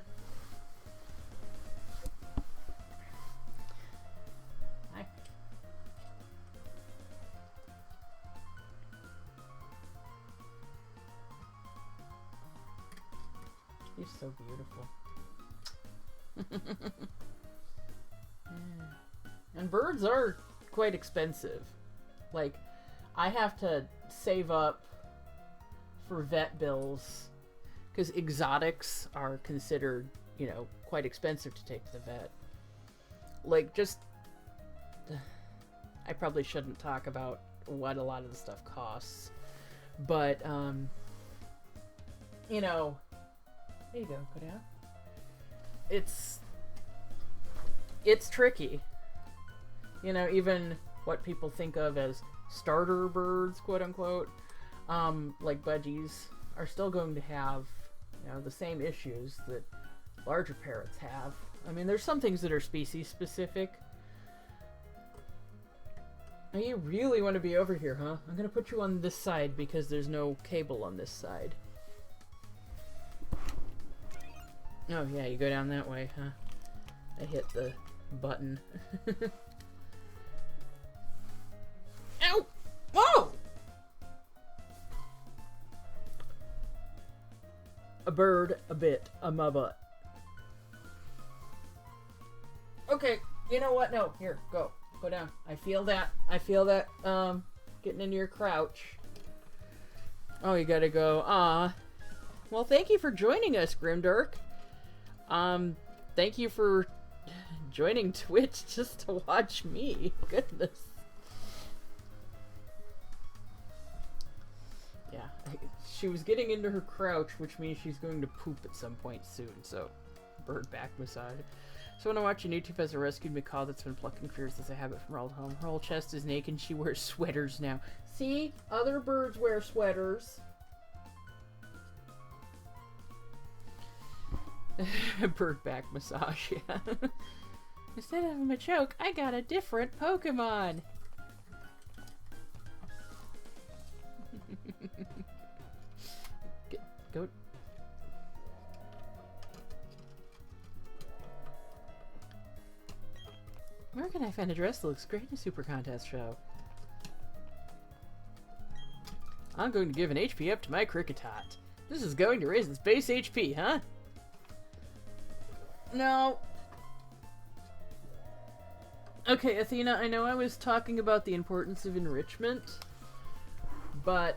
Hi. You're so beautiful. Yeah. And birds are quite expensive. Like, I have to save up for vet bills because exotics are considered, you know, quite expensive to take to the vet. Like, just... I probably shouldn't talk about what a lot of the stuff costs. But, you know... There you go, go down. It's tricky. You know, even what people think of as starter birds, quote unquote, like budgies, are still going to have, you know, the same issues that larger parrots have. I mean, there's some things that are species specific. Now, you really want to be over here, huh? I'm gonna put you on this side because there's no cable on this side. Oh yeah, you go down that way, huh? I hit the button. Ow! Whoa! bird a bit on my butt. Okay, you know what? No, here, go. Go down. I feel that. Getting into your crouch. Oh, you gotta go. Well, thank you for joining us, Grimdark. Thank you for joining Twitch just to watch me. Goodness. Yeah, she was getting into her crouch, which means she's going to poop at some point soon, so bird back massage. So when I watch on YouTube as a rescued macaw that's been plucking fears as a habit from her old home. Her whole chest is naked and she wears sweaters now. See? Other birds wear sweaters. Bird back massage, yeah. Instead of him a choke, I got a different Pokemon. Go. Where can I find a dress that looks great in a super contest show? I'm going to give an HP up to my Cricketot. This is going to raise its base HP, huh? No. Okay, Athena, I know I was talking about the importance of enrichment, but...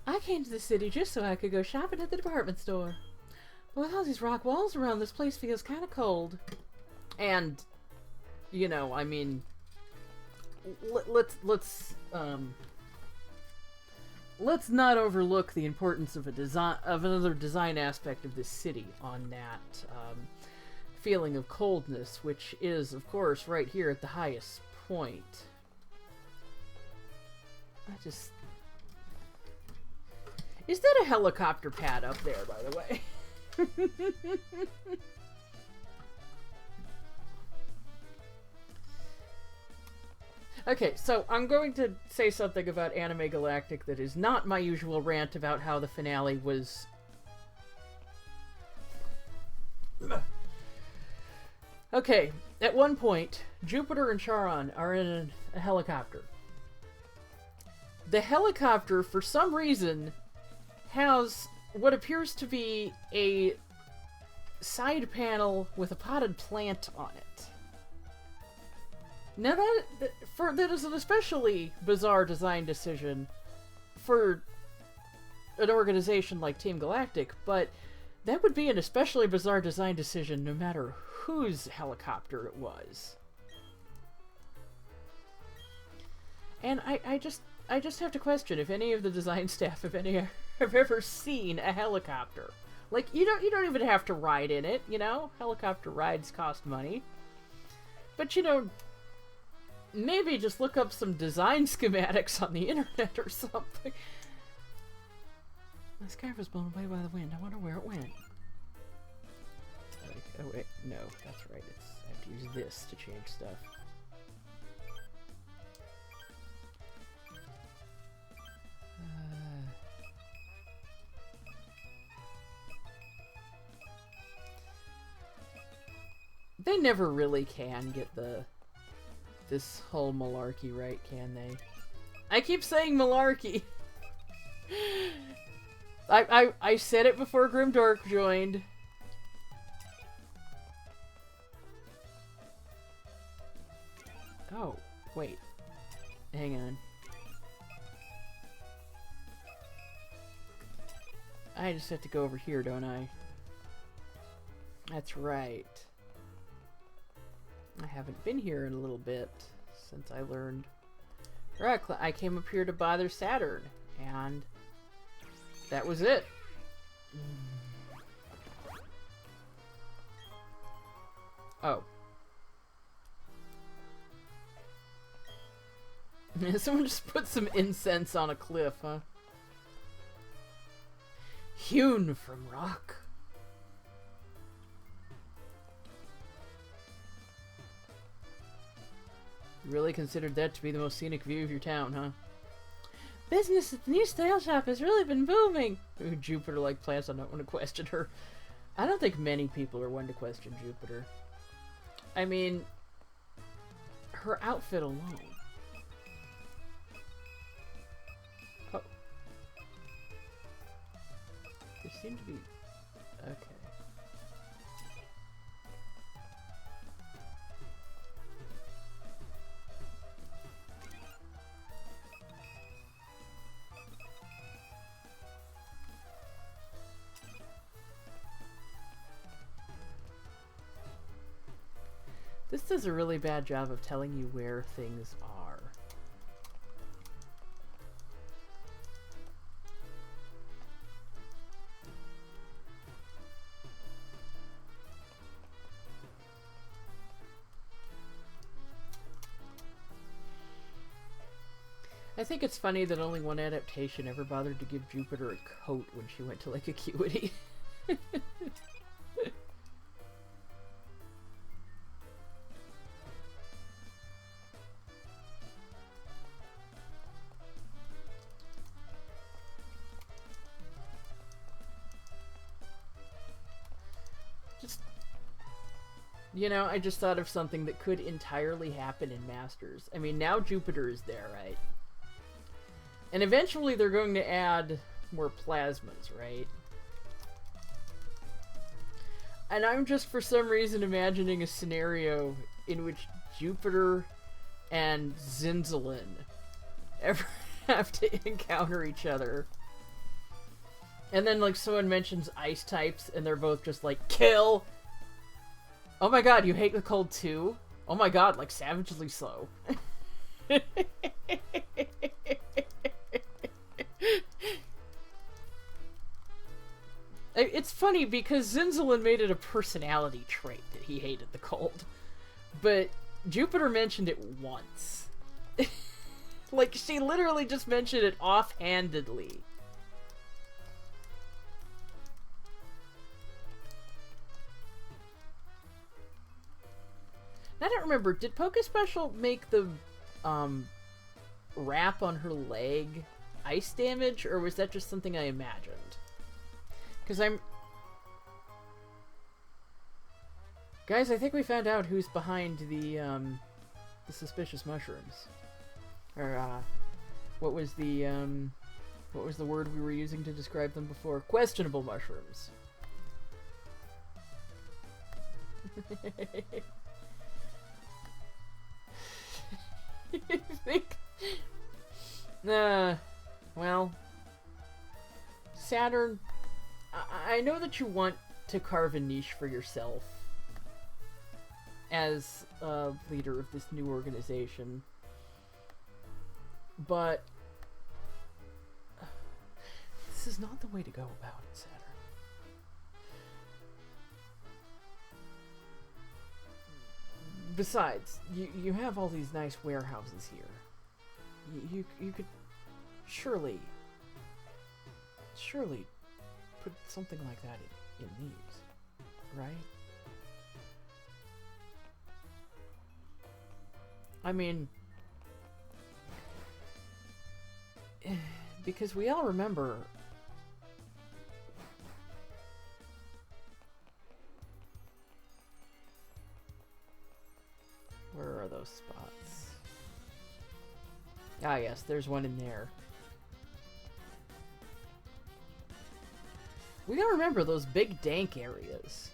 I came to the city just so I could go shopping at the department store. But with all these rock walls around, this place feels kind of cold. And, you know, I mean, let's not overlook the importance of another design aspect of this city on that feeling of coldness, which is, of course, right here at the highest point. Is that a helicopter pad up there, by the way? Okay, so I'm going to say something about Anime Galactic that is not my usual rant about how the finale was... Okay, at one point, Jupiter and Charon are in a helicopter. The helicopter, for some reason, has what appears to be a side panel with a potted plant on it. Now that is an especially bizarre design decision for an organization like Team Galactic, but that would be an especially bizarre design decision no matter whose helicopter it was. And I just have to question if any of the design staff, have ever seen a helicopter. Like, you don't even have to ride in it, you know? Helicopter rides cost money. But, you know, maybe just look up some design schematics on the internet or something. My scarf was blown away by the wind. I wonder where it went. Oh, wait. No, that's right. I have to use this to change stuff. They never really can get this whole malarkey right, can they? I keep saying malarkey. I said it before Grimdark joined. Oh, wait. Hang on. I just have to go over here, don't I? That's right. I haven't been here in a little bit since I learned. Right, I came up here to bother Saturn, and that was it. Oh. Someone just put some incense on a cliff, huh? Hewn from rock. You really considered that to be the most scenic view of your town, huh? Business at the new style shop has really been booming. Ooh, Jupiter like plants. I don't want to question her. I don't think many people are one to question Jupiter. I mean, her outfit alone. Oh. They seem to be... Okay. This does a really bad job of telling you where things are. I think it's funny that only one adaptation ever bothered to give Jupiter a coat when she went to Lake Acuity. You know, I just thought of something that could entirely happen in Masters. I mean, now Jupiter is there, right? And eventually they're going to add more plasmas, right? And I'm just for some reason imagining a scenario in which Jupiter and Zinzalin ever have to encounter each other. And then, like, someone mentions ice types, and they're both just like, kill! Oh my god, you hate the cold too? Oh my god, like, savagely so. It's funny because Zinzalin made it a personality trait that he hated the cold. But Jupiter mentioned it once. Like, she literally just mentioned it offhandedly. I don't remember, did Poké Special make the wrap on her leg ice damage, or was that just something I imagined? Because Guys, I think we found out who's behind the suspicious mushrooms. Or, what was the word we were using to describe them before? Questionable mushrooms. I think... well... Saturn... I know that you want to carve a niche for yourself as a leader of this new organization, but this is not the way to go about it, Saturn. Besides, you have all these nice warehouses here. You could surely put something like that in these, right? I mean, because we all remember where are those spots? Ah, yes, there's one in there. We gotta remember those big dank areas.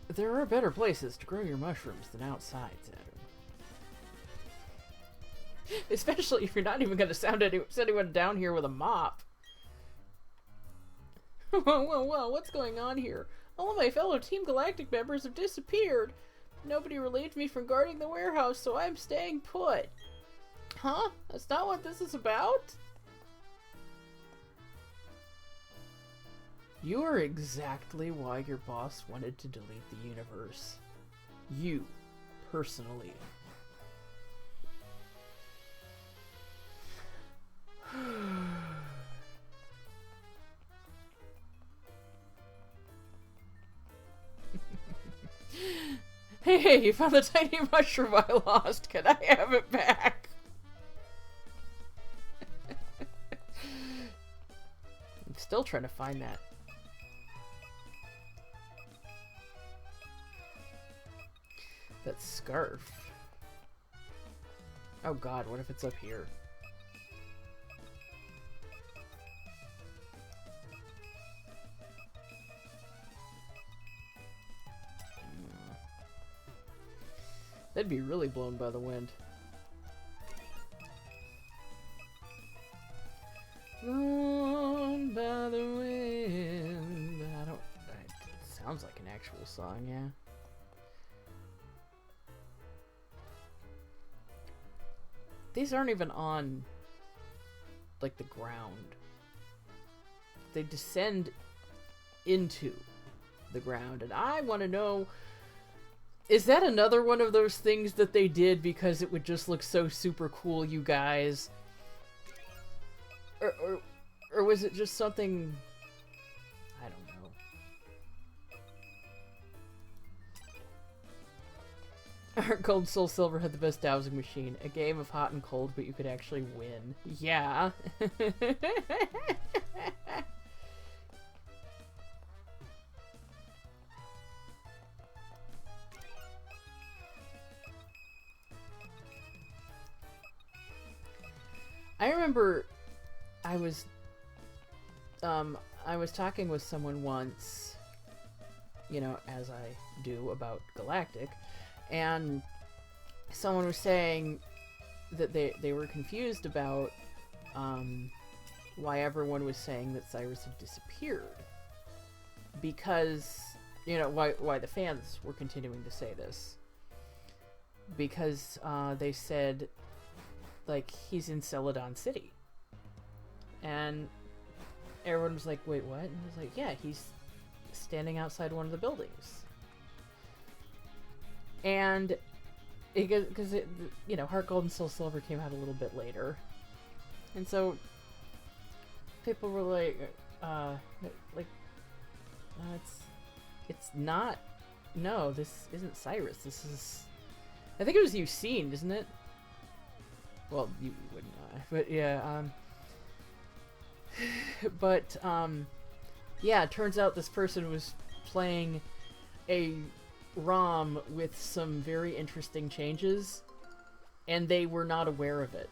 There are better places to grow your mushrooms than outside, Saturn. Especially if you're not even gonna send anyone down here with a mop. Whoa, what's going on here? All of my fellow Team Galactic members have disappeared. Nobody relieved me from guarding the warehouse, so I'm staying put. Huh? That's not what this is about? You are exactly why your boss wanted to delete the universe. You, personally. Hey, you found the tiny mushroom I lost. Can I have it back? I'm still trying to find that. That scarf. Oh god, what if it's up here? That'd be really blown by the wind. Blown by the wind. It sounds like an actual song, yeah. These aren't even on, like, the ground. They descend into the ground, and I want to know, is that another one of those things that they did because it would just look so super cool, you guys? Or was it just something... I don't know. Our Gold Soul Silver had the best dowsing machine. A game of hot and cold, but you could actually win. Yeah. I remember I was talking with someone once, you know, as I do, about Galactic, and someone was saying that they were confused about why everyone was saying that Cyrus had disappeared, because, you know, why the fans were continuing to say this, because they said, like, he's in Celadon City. And everyone was like, wait, what? And he was like, yeah, he's standing outside one of the buildings. And because you know, Heart Gold and Soul Silver came out a little bit later. And so people were like, it's not, no, this isn't Cyrus. This is, I think it was Eusine, isn't it? Well, you wouldn't know, but yeah, yeah, it turns out this person was playing a ROM with some very interesting changes, and they were not aware of it.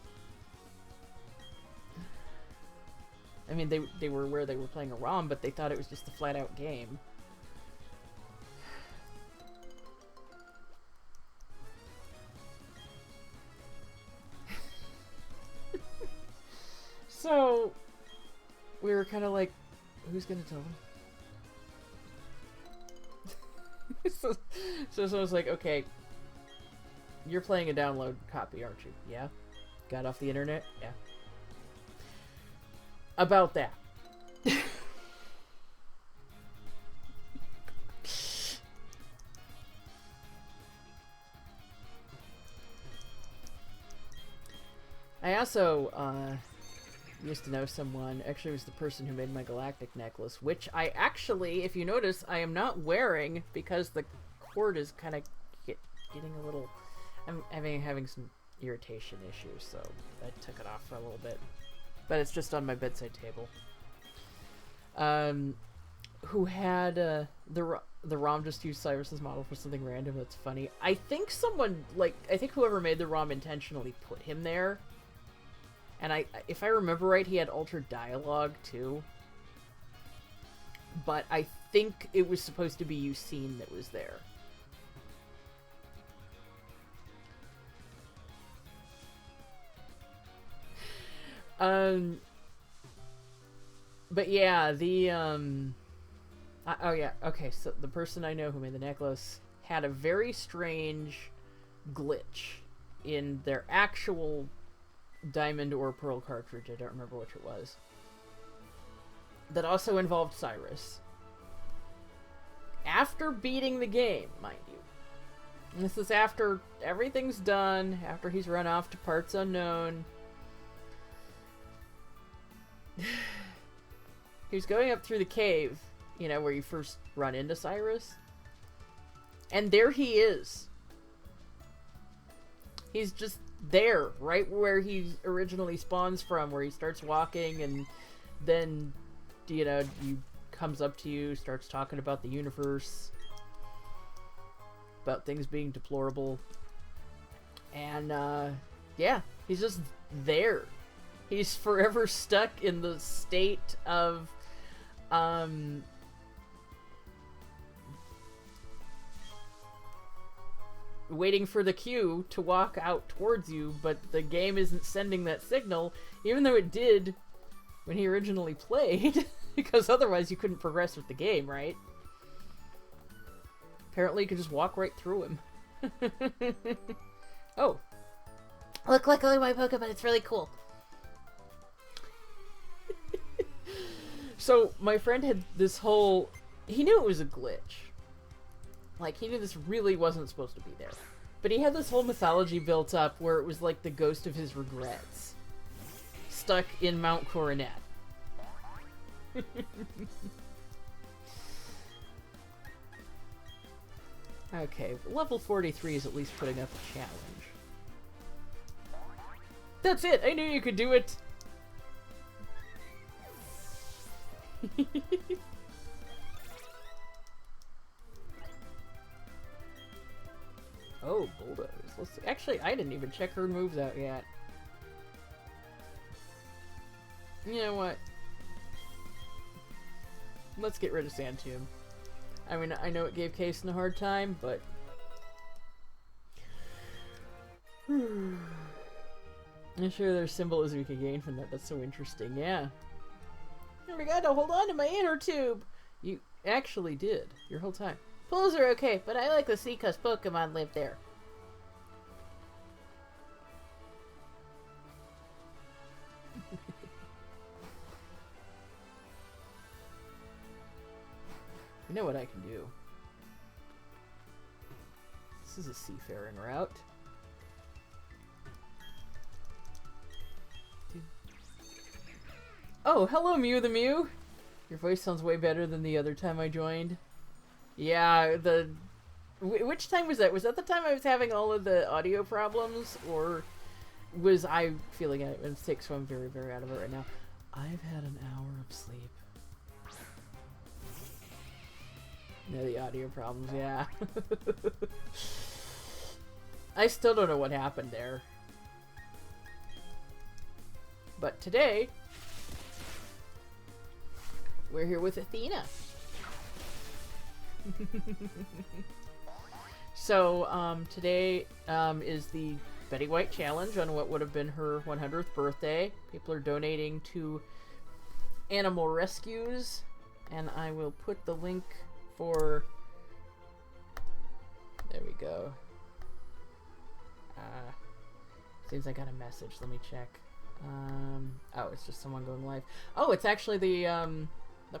I mean, they were aware they were playing a ROM, but they thought it was just a flat-out game. So, we were kind of like, who's gonna tell them? so I was like, okay, you're playing a download copy, aren't you? Yeah? Got off the internet? Yeah. About that. I also, used to know someone, actually it was the person who made my Galactic necklace, which I actually, if you notice, I am not wearing because the cord is kind of getting a little, I'm having some irritation issues, so I took it off for a little bit. But it's just on my bedside table. Who had, the ROM just used Cyrus's model for something random that's funny. I think someone, like, I think whoever made the ROM intentionally put him there. And if I remember right, he had altered dialogue, too. But I think it was supposed to be Eusine that was there. But yeah, the, oh yeah, okay, so the person I know who made the necklace had a very strange glitch in their actual Diamond or Pearl cartridge, I don't remember which it was, that also involved Cyrus. After beating the game, mind you. And this is after everything's done, after he's run off to parts unknown. He's going up through the cave, you know, where you first run into Cyrus. And there he is. He's just there, right where he originally spawns from, where he starts walking, and then, you know, he comes up to you, starts talking about the universe. about things being deplorable. And, yeah, he's just there. He's forever stuck in the state of, waiting for the cue to walk out towards you, but the game isn't sending that signal, even though it did when he originally played, because otherwise you couldn't progress with the game, right? Apparently you could just walk right through him. Oh. Look like my Pokemon, it's really cool. So, my friend had this whole... He knew it was a glitch. Like, he knew this really wasn't supposed to be there. But he had this whole mythology built up where it was like the ghost of his regrets. Stuck in Mount Coronet. Okay, level 43 is at least putting up a challenge. That's it! I knew you could do it! Oh, bulldoze. Let's see. Actually, I didn't even check her moves out yet. You know what? Let's get rid of Sand Tomb. I mean, I know it gave Kason a hard time, but... I'm sure there's symbolism we could gain from that. That's so interesting, yeah. I forgot to hold on to my inner tube! You actually did, your whole time. Pools are okay, but I like the sea because Pokemon live there. You know what I can do? This is a seafaring route. Oh, hello Mew the Mew! Your voice sounds way better than the other time I joined. Yeah, which time was that? Was that the time I was having all of the audio problems? Or was I feeling a mistake, so I'm very, very out of it right now. I've had an hour of sleep. No, the audio problems, yeah. I still don't know what happened there. But today, we're here with Athena. So, today is the Betty White challenge on what would have been her 100th birthday. People are donating to animal rescues, and I will put the link for... There we go. Seems I got a message. Let me check. Oh, it's just someone going live. Oh, it's actually the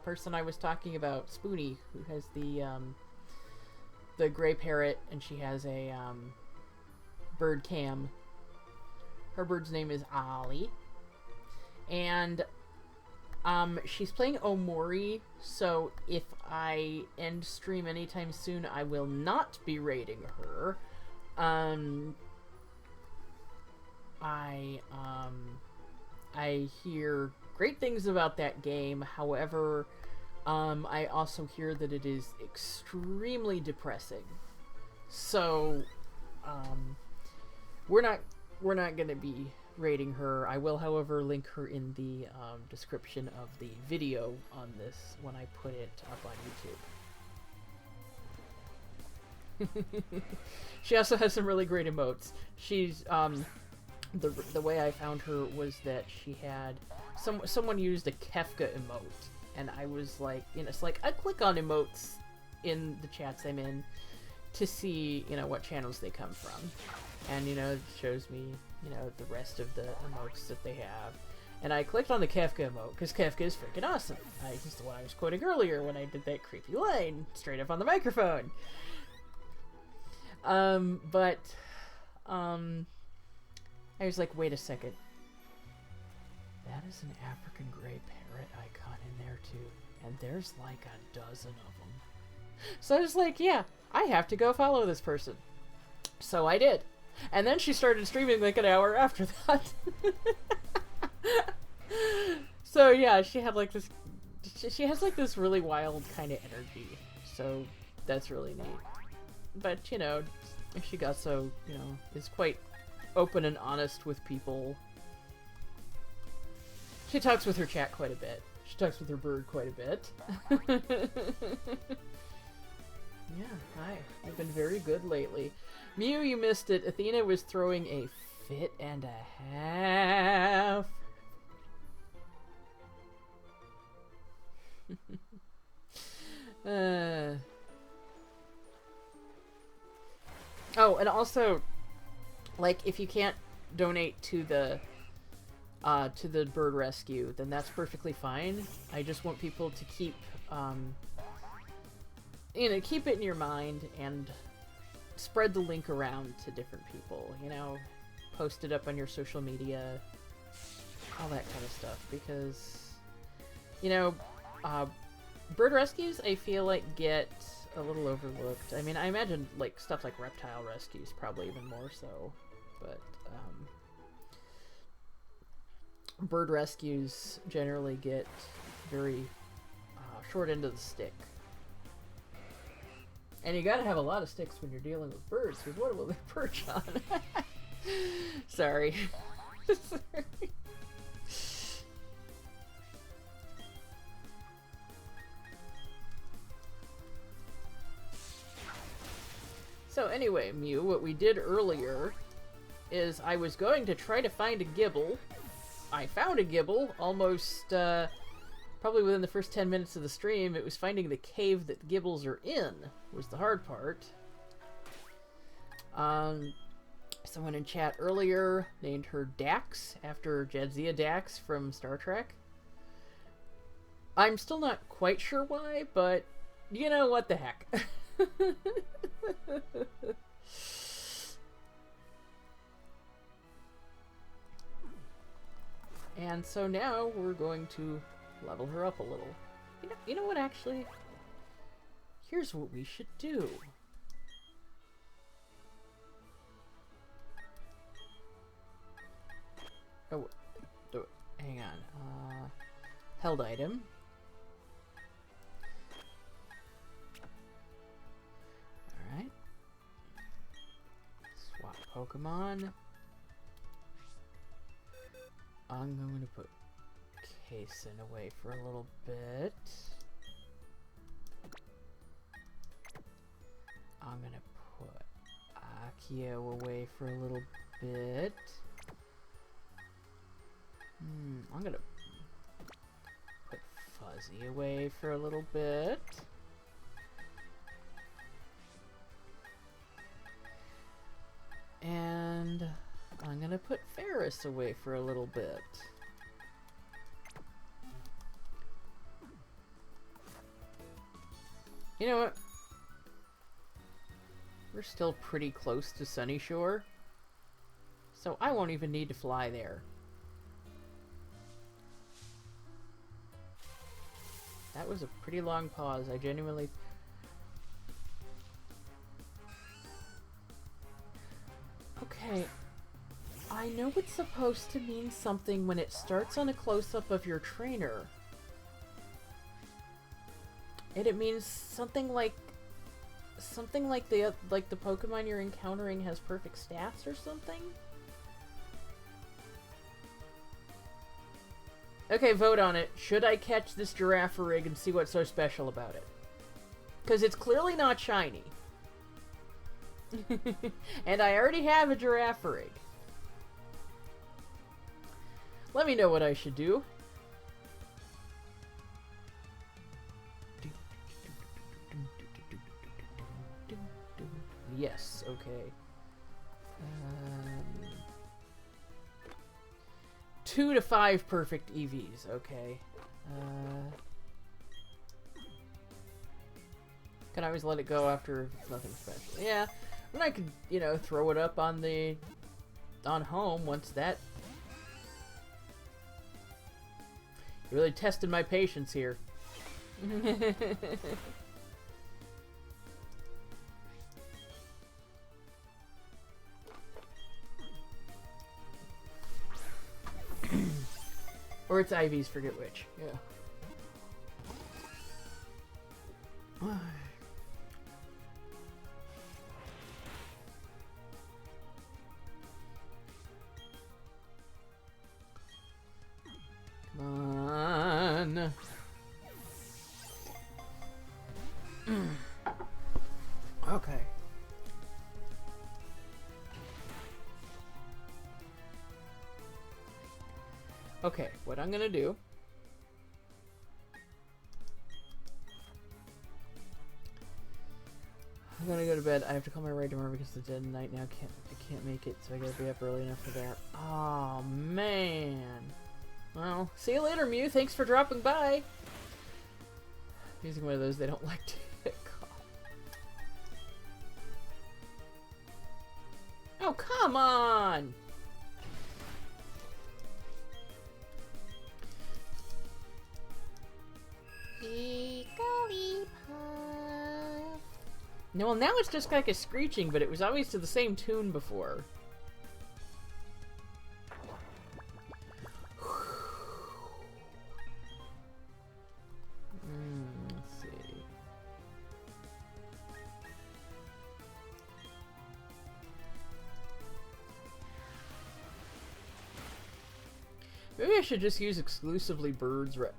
person I was talking about, Spoonie, who has the gray parrot, and she has a bird cam. Her bird's name is Ollie, and she's playing Omori. So if I end stream anytime soon, I will not be raiding her. I hear great things about that game. However, I also hear that it is extremely depressing. So, we're not going to be rating her. I will, however, link her in the description of the video on this when I put it up on YouTube. She also has some really great emotes. She's the way I found her was that she had someone used a Kefka emote, and I was like, you know, it's like I click on emotes in the chats I'm in to see, you know, what channels they come from, and you know, it shows me, you know, the rest of the emotes that they have, and I clicked on the Kefka emote because Kefka is freaking awesome. He's the one I was quoting earlier when I did that creepy line straight up on the microphone. I was like, wait a second. That is an African gray parrot icon in there too. And there's like a dozen of them. So I was like, yeah, I have to go follow this person. So I did. And then she started streaming like an hour after that. So yeah, she had like this, she has like this really wild kind of energy. So that's really neat. but you know, she got so, you know, is quite open and honest with people. She talks with her chat quite a bit. She talks with her bird quite a bit. Yeah, hi. You've been very good lately. Mew, you missed it. Athena was throwing a fit and a half. Oh, and also, like, if you can't donate to the bird rescue, then that's perfectly fine. I just want people to keep, you know, keep it in your mind and spread the link around to different people, you know, post it up on your social media, all that kind of stuff, because, you know, bird rescues, I feel like, get a little overlooked. I mean, I imagine, like, stuff like reptile rescues probably even more so, but, bird rescues generally get very short end of the stick. And you gotta have a lot of sticks when you're dealing with birds, because what will they perch on? Sorry. So anyway, Mew, what we did earlier is I was going to try to find a gibble. I found a gibble almost, probably within the first 10 minutes of the stream. It was finding the cave that gibbles are in was the hard part. Someone in chat earlier named her Dax after Jadzia Dax from Star Trek. I'm still not quite sure why, but you know, what the heck. And so now we're going to level her up a little. You know what, actually? Here's what we should do. Oh, hang on. Held item. Alright. Swap Pokemon. I'm going to put Kason away for a little bit. I'm going to put Akio away for a little bit. I'm going to put Fuzzy away for a little bit. And I'm gonna put Ferris away for a little bit. You know what? We're still pretty close to Sunny Shore, so I won't even need to fly there. That was a pretty long pause. I genuinely... Okay. I know it's supposed to mean something when it starts on a close-up of your trainer. And it means something like the Pokemon you're encountering has perfect stats or something? Okay, vote on it. Should I catch this Girafarig and see what's so special about it? Because it's clearly not shiny. And I already have a Girafarig. Let me know what I should do. Yes, okay. 2 to 5 perfect EVs, okay. Can I always let it go after nothing special? Yeah, then I could, you know, throw it up on home once that... You're really testing my patience here. Or it's IVs, forget which. Yeah. Okay, what I'm gonna do... I'm gonna go to bed. I have to call my ride tomorrow because it's dead of night now. I can't make it, so I gotta be up early enough for that. Oh, man. Well, see you later, Mew. Thanks for dropping by. Using one of those they don't like to get caught. Oh, come on! No, well, now it's just like a screeching, but it was always to the same tune before. Let's see. Maybe I should just use exclusively birds right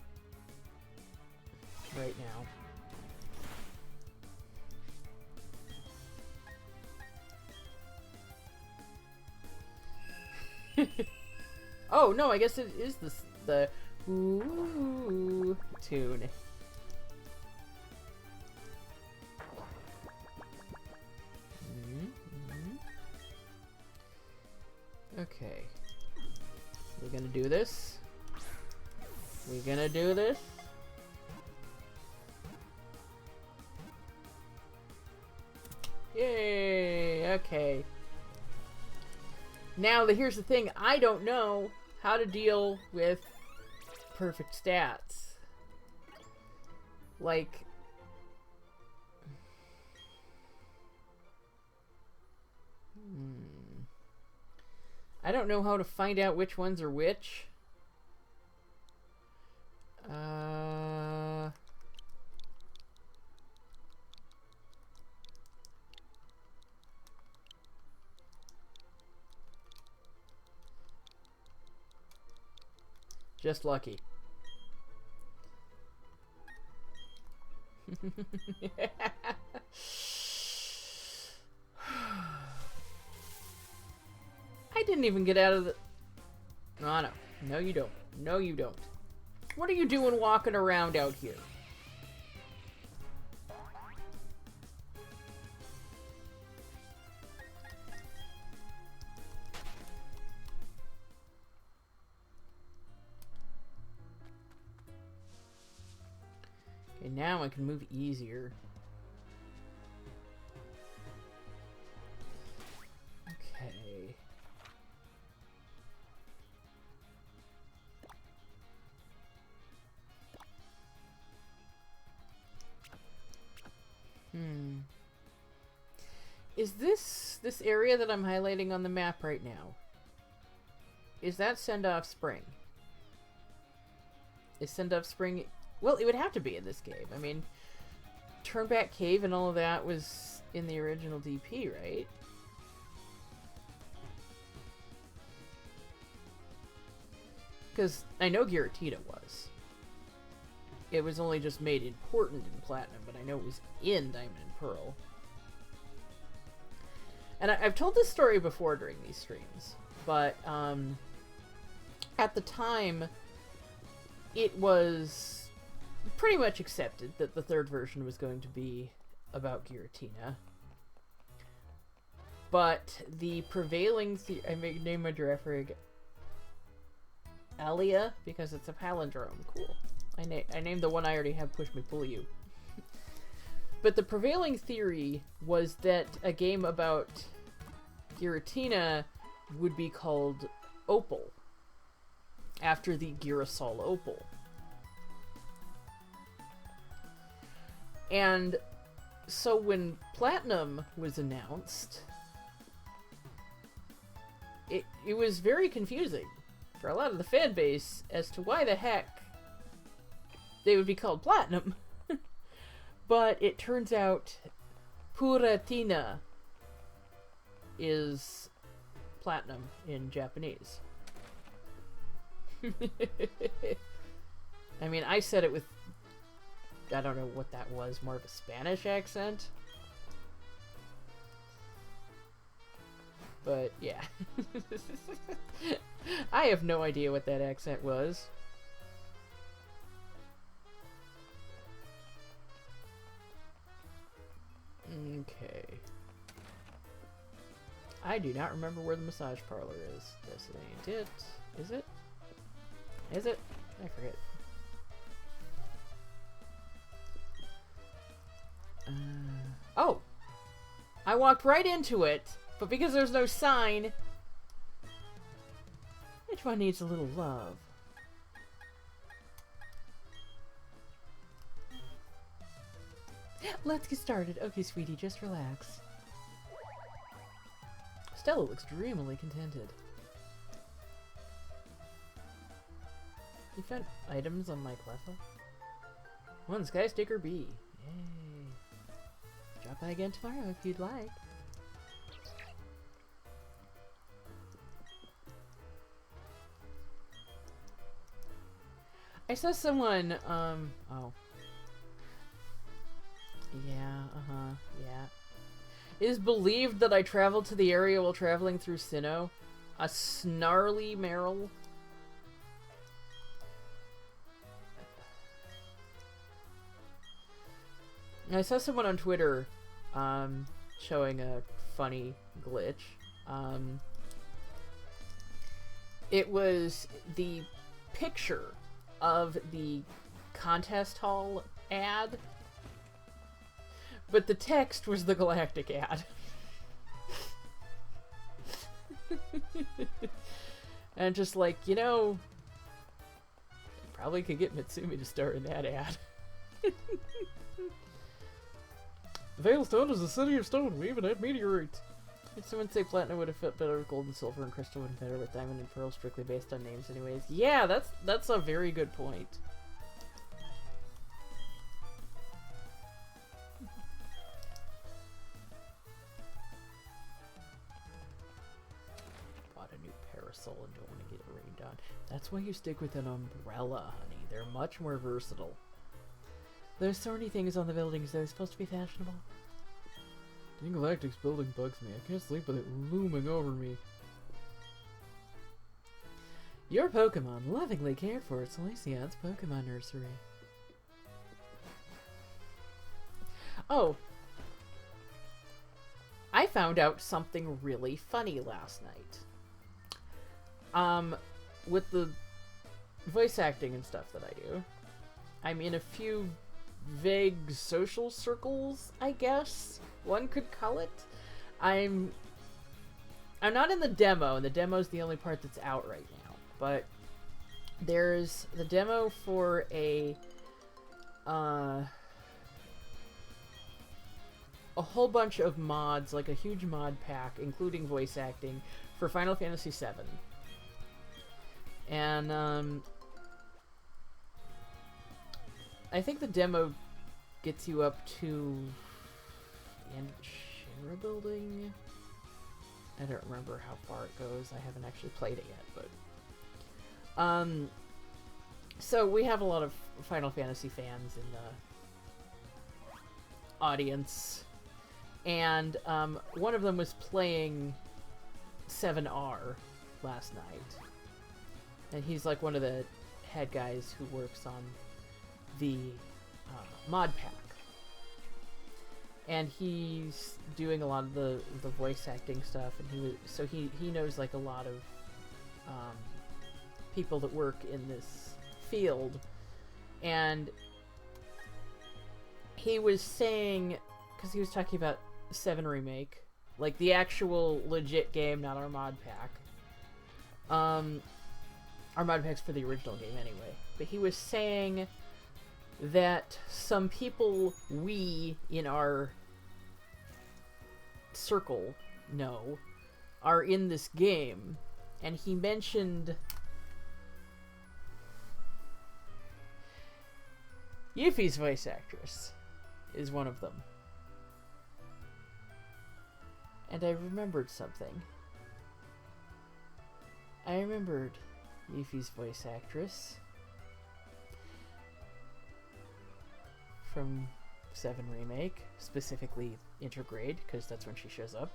now. Oh no, I guess it is the ooh tune. Okay, we're gonna do this. We're gonna do this. Yay! Okay. Now, here's the thing. I don't know how to deal with perfect stats. Like... I don't know how to find out which ones are which. Just lucky. I didn't even get out of the... Oh, no. No, you don't. No, you don't. What are you doing walking around out here? Okay, now I can move easier. Okay. Is this area that I'm highlighting on the map right now? Is that Send-Off Spring? Is Send-Off Spring... Well, it would have to be in this cave. I mean, Turnback Cave and all of that was in the original DP, right? Because I know Giratina was. It was only just made important in Platinum, but I know it was in Diamond and Pearl. And I've told this story before during these streams, but at the time, it was pretty much accepted that the third version was going to be about Giratina. But the prevailing I may name my Girafarig Alia because it's a palindrome. Cool. I named the one I already have, Push Me Pull You. But the prevailing theory was that a game about Giratina would be called Opal, after the Girasol Opal. And so when Platinum was announced, it was very confusing for a lot of the fan base as to why the heck they would be called Platinum. But it turns out Puratina is platinum in Japanese. I mean, I said it with, I don't know what that was, more of a Spanish accent. But yeah. I have no idea what that accent was. Okay. I do not remember where the massage parlor is. This ain't it. Is it? Is it? I forget. Oh! I walked right into it, but because there's no sign... Which one needs a little love? Let's get started. Okay, sweetie, just relax. Stella looks dreamily contented. You found items on my Cleffa? One Sky Sticker B. Yay. Drop by again tomorrow if you'd like. I saw someone, oh. Yeah, yeah. It is believed that I traveled to the area while traveling through Sinnoh. A snarly Meryl. I saw someone on Twitter, showing a funny glitch. It was the picture of the contest hall ad, but the text was the Galactic ad. And just like, you know, probably could get Mitsumi to star in that ad. Veilstone is the city of stone. We even had meteorites. Someone say platinum would have fit better with gold and silver, and crystal would have better with diamond and pearl, strictly based on names anyways. Yeah, that's a very good point. Bought a new parasol and don't want to get it rained on. That's why you stick with an umbrella, honey. They're much more versatile. There's so many things on the buildings that are supposed to be fashionable. Dang Galactic's building bugs me. I can't sleep with it looming over me. Your Pokemon, lovingly cared for at Celestion's Pokemon Nursery. Oh. I found out something really funny last night. With the voice acting and stuff that I do, I'm in a few vague social circles, I guess one could call it. I'm not in the demo, and the demo's the only part that's out right now, but there's the demo for a whole bunch of mods, like a huge mod pack, including voice acting, for Final Fantasy VII. And, I think the demo gets you up to the Anchira building. I don't remember how far it goes. I haven't actually played it yet, but... So we have a lot of Final Fantasy fans in the audience. And, one of them was playing 7R last night. And he's like one of the head guys who works on the mod pack, and he's doing a lot of the voice acting stuff, and he knows like a lot of people that work in this field, and he was saying, because he was talking about 7 Remake, like the actual legit game, not our mod pack. Our mod pack's for the original game anyway, but he was saying that some people we in our circle know are in this game, and he mentioned Yuffie's voice actress is one of them. And I remembered something. I remembered Yuffie's voice actress from 7 Remake, specifically Intergrade, because that's when she shows up.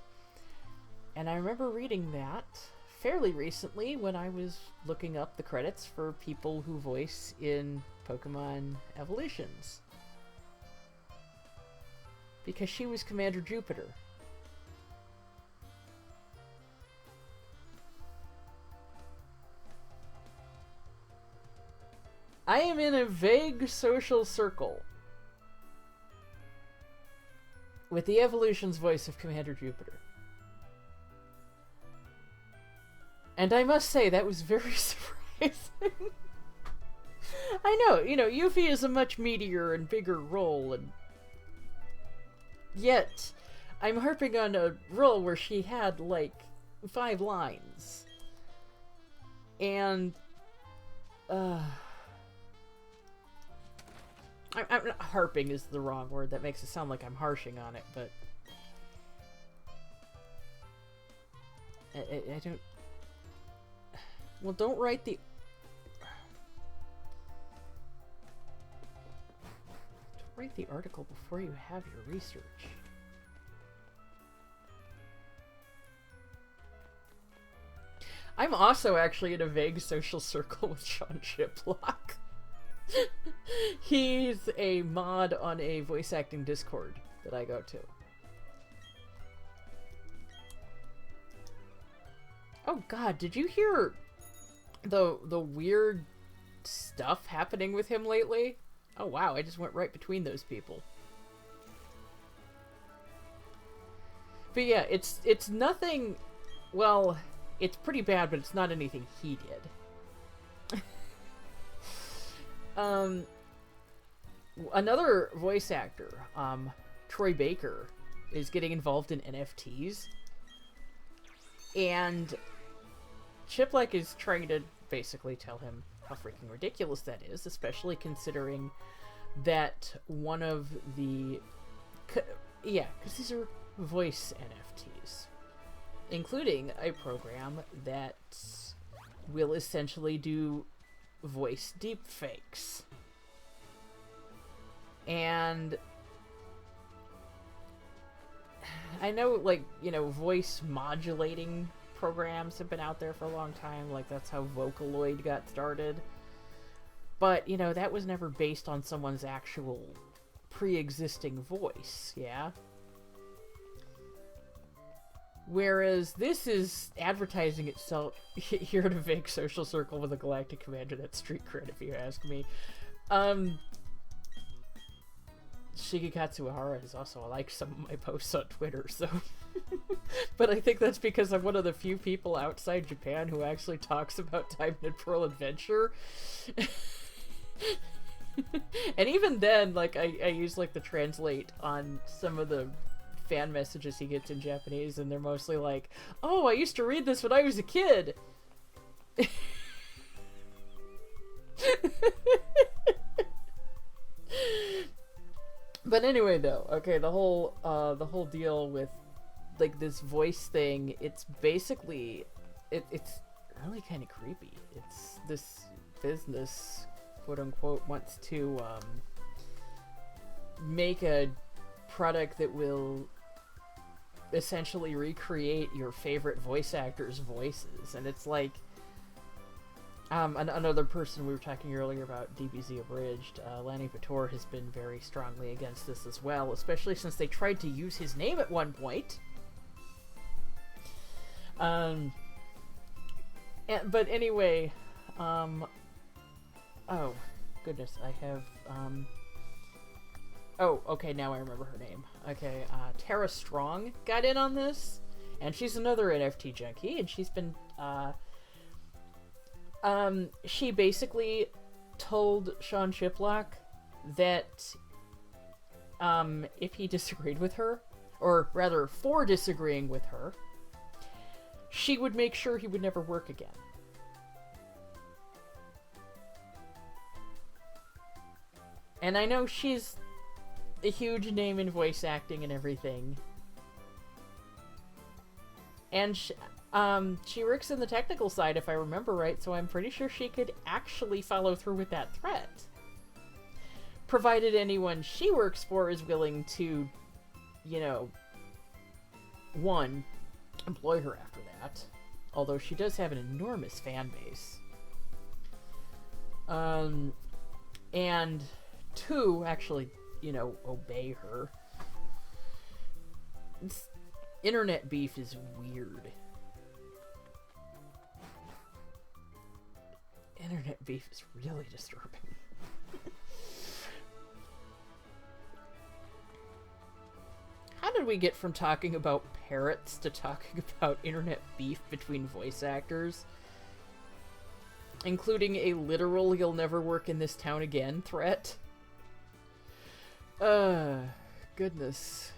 And I remember reading that fairly recently when I was looking up the credits for people who voice in Pokemon Evolutions. Because she was Commander Jupiter. I am in a vague social circle with the Evolutions voice of Commander Jupiter. And I must say, that was very surprising. I know, Yuffie is a much meatier and bigger role, and yet I'm harping on a role where she had, 5 lines. And, I'm not harping is the wrong word. That makes it sound like I'm harshing on it, but I don't... Well, don't write the... Don't write the article before you have your research. I'm also actually in a vague social circle with Sean Shiplock. He's a mod on a voice acting Discord that I go to. Oh god, did you hear the weird stuff happening with him lately? Oh wow, I just went right between those people. But yeah, it's nothing... Well, it's pretty bad, but it's not anything he did. Another voice actor, Troy Baker, is getting involved in NFTs. And Chiplock is trying to basically tell him how freaking ridiculous that is, especially considering that one of the... Yeah, because these are voice NFTs. Including a program that will essentially do voice deepfakes. And I know, voice modulating programs have been out there for a long time. That's how Vocaloid got started. But, that was never based on someone's actual pre-existing voice, yeah? Whereas this is advertising itself here in a vague social circle with a galactic commander. That's street cred, if you ask me. Shigekatsu Ohara has also liked some of my posts on Twitter, so... But I think that's because I'm one of the few people outside Japan who actually talks about Diamond and Pearl Adventure. And even then, I use, the translate on some of the fan messages he gets in Japanese, and they're mostly like, oh, I used to read this when I was a kid! But anyway, though, okay, the whole deal with, this voice thing, it's basically, it's really kind of creepy. It's this business, quote-unquote, wants to, make a product that will essentially recreate your favorite voice actors' voices, and it's like, another person we were talking earlier about, DBZ Abridged, Lanny Pator has been very strongly against this as well, especially since they tried to use his name at one point. But anyway, oh, goodness, I have, oh, okay, now I remember her name. Okay, Tara Strong got in on this, and she's another NFT junkie, and she's been, she basically told Sean Shiplock that, if he disagreed with her, or rather, for disagreeing with her, she would make sure he would never work again. And I know she's a huge name in voice acting and everything. And she works in the technical side, if I remember right, so I'm pretty sure she could actually follow through with that threat. Provided anyone she works for is willing to, one, employ her after that. Although she does have an enormous fan base. And 2, actually, you know, obey her. Internet beef is weird. Internet beef is really disturbing. How did we get from talking about parrots to talking about internet beef between voice actors? Including a literal "you'll never work in this town again" threat? Goodness.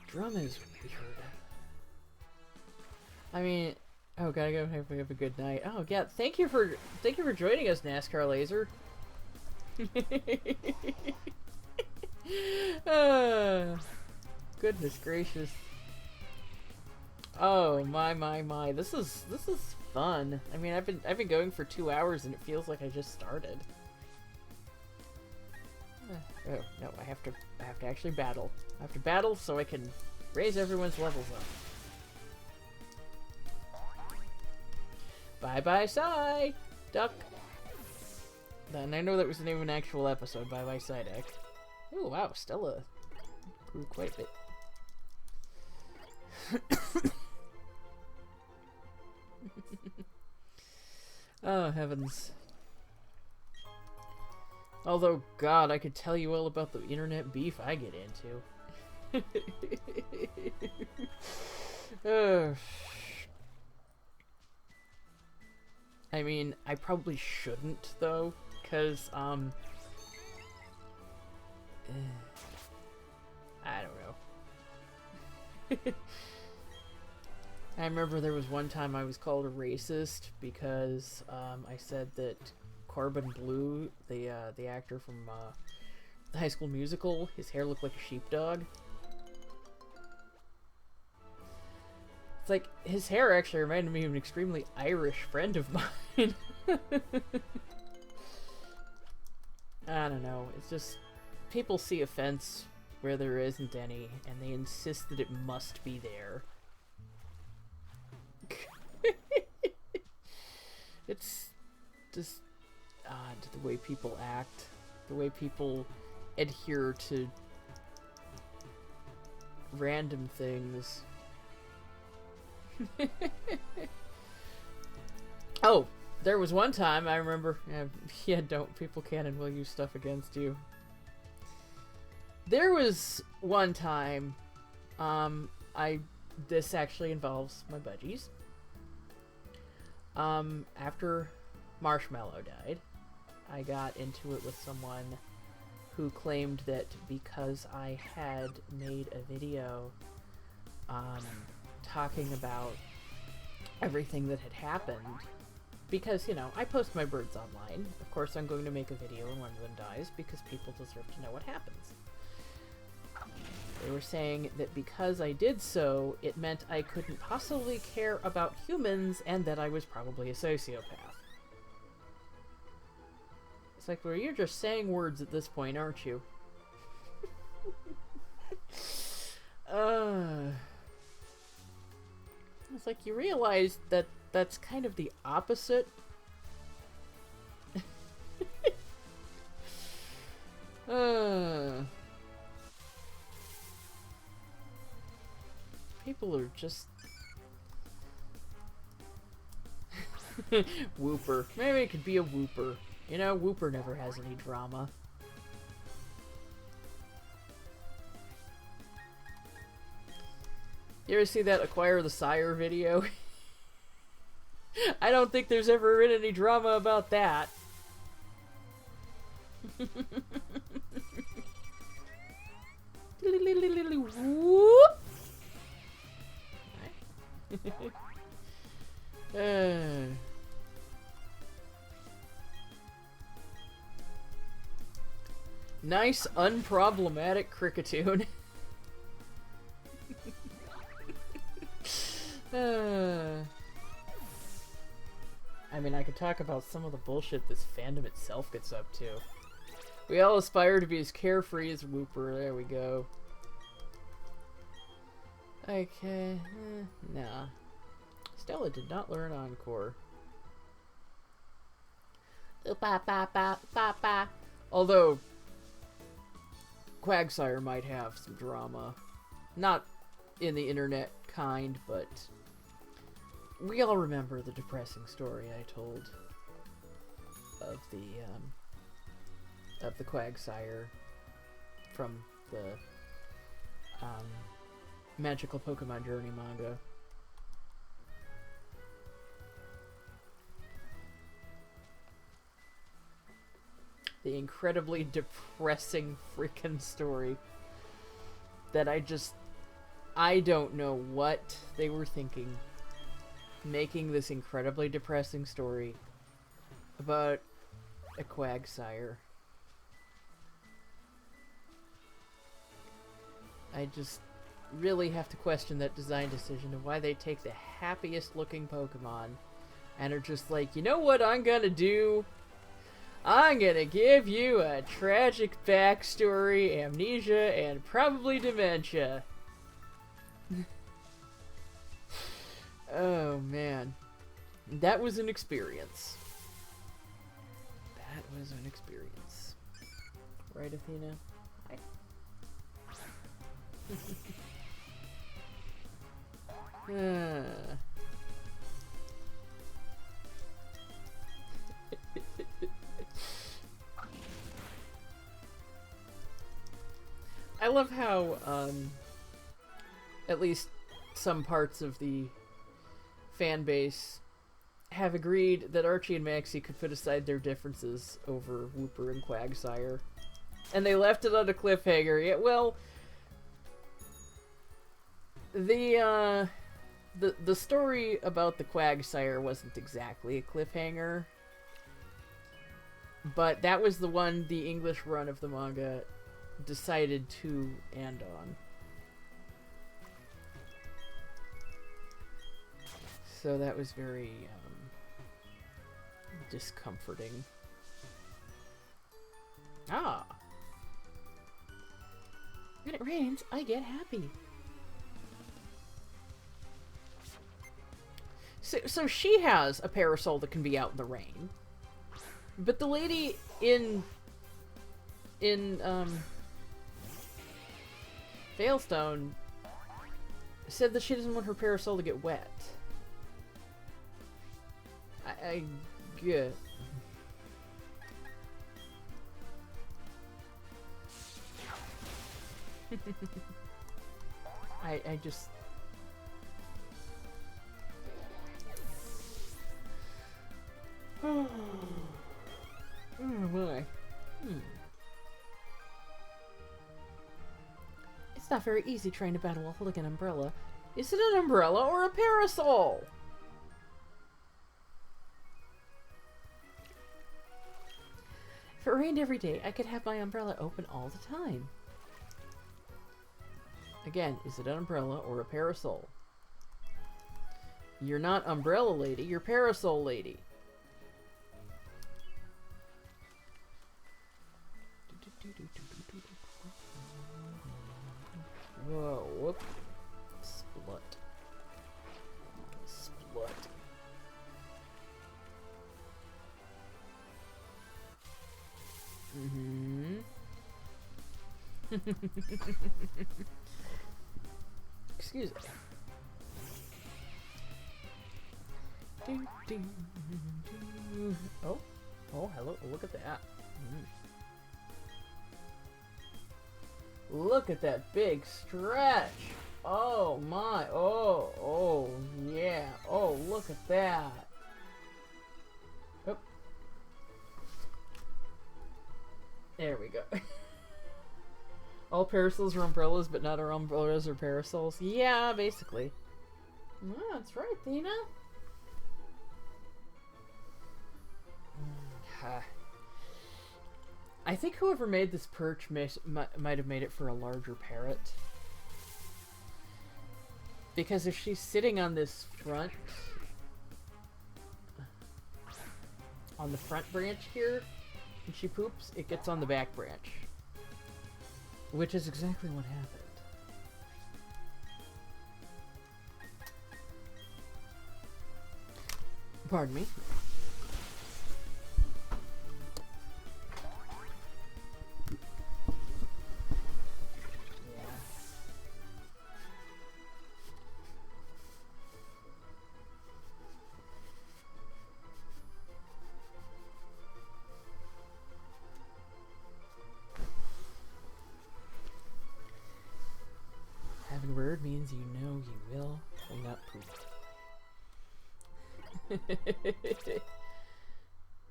Drum is weird. I mean, oh, gotta go have a good night. Oh yeah, thank you for joining us, NASCAR Laser. Goodness gracious. Oh my. This is fun. I mean, I've been going for 2 hours and it feels like I just started. Oh no, I have to actually battle. I have to battle so I can raise everyone's levels up. Bye bye Psy Duck. And I know that was the name of an actual episode. Bye bye Psyduck. Oh wow, Stella grew quite a bit. Oh heavens. Although, God, I could tell you all about the internet beef I get into. I mean, I probably shouldn't, though, because, I don't know. I remember there was one time I was called a racist because, I said that Corbin Blue, the actor from the High School Musical, his hair looked like a sheepdog. It's like, his hair actually reminded me of an extremely Irish friend of mine. I don't know, it's just, people see offense where there isn't any, and they insist that it must be there. It's just odd the way people act, the way people adhere to random things. Oh, there was one time I remember. Yeah, people can and will use stuff against you. There was one time, this actually involves my budgies. After Marshmallow died, I got into it with someone who claimed that because I had made a video, talking about everything that had happened, because, you know, I post my birds online. Of course, I'm going to make a video when one of them dies, because people deserve to know what happens. They were saying that because I did so, it meant I couldn't possibly care about humans, and that I was probably a sociopath. It's like, well, you're just saying words at this point, aren't you? It's like, you realize that that's kind of the opposite. People are just... Whooper. Maybe it could be a Whooper. You know, Whooper never has any drama. You ever see that Acquire the Sire video? I don't think there's ever been any drama about that. Whoop! Nice, unproblematic cricketune. I mean, I could talk about some of the bullshit this fandom itself gets up to. We all aspire to be as carefree as Whooper. There we go. Okay. Nah. Stella did not learn Encore. Although, Quagsire might have some drama. Not in the internet kind, but we all remember the depressing story I told of the Quagsire from the Magical Pokemon Journey manga. The incredibly depressing freaking story that I don't know what they were thinking making this incredibly depressing story about a Quagsire. I just really have to question that design decision of why they take the happiest looking Pokemon and are just like, you know what I'm gonna do? I'm gonna give you a tragic backstory, amnesia, and probably dementia. Oh man. That was an experience. That was an experience. Right, Athena? Hi. I love how, at least some parts of the fan base have agreed that Archie and Maxie could put aside their differences over Whooper and Quagsire. And they left it on a cliffhanger. Yeah, well, the story about the Quagsire wasn't exactly a cliffhanger. But that was the one the English run of the manga decided to end on. So that was very discomforting. Ah. When it rains, I get happy. So she has a parasol that can be out in the rain. But the lady in Veilstone said that she doesn't want her parasol to get wet. I get. I just. Oh boy. It's not very easy trying to battle a hooligan umbrella. Is it an umbrella or a parasol? If it rained every day, I could have my umbrella open all the time. Again, is it an umbrella or a parasol? You're not umbrella lady, you're parasol lady. Whoa, whoop. Splut. Splut. Excuse me. Oh, hello. Look at that. Look at that big stretch. Oh my. Oh yeah. Oh, look at that. Oh. There we go. All parasols are umbrellas, but not our umbrellas or parasols. Yeah, basically. Oh, that's right, Tina. I think whoever made this perch might have made it for a larger parrot. Because if she's sitting on this front, on the front branch here, and she poops, it gets on the back branch. Which is exactly what happened. Pardon me. Having a word means you know you will clean up poop.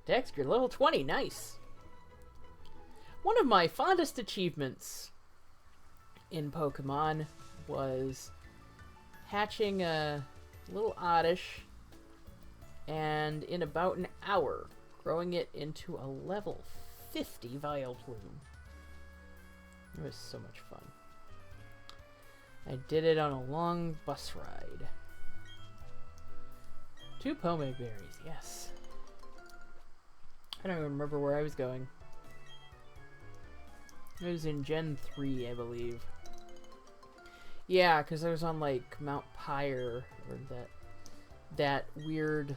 Dex, you're level 20. Nice. One of my fondest achievements in Pokemon was hatching a little oddish and in about an hour growing it into a level 50 Vileplume. It was so much fun. I did it on a long bus ride. 2 Pomeg berries, yes. I don't even remember where I was going. It was in Gen 3, I believe. Yeah, because I was on, like, Mount Pyre, or that weird,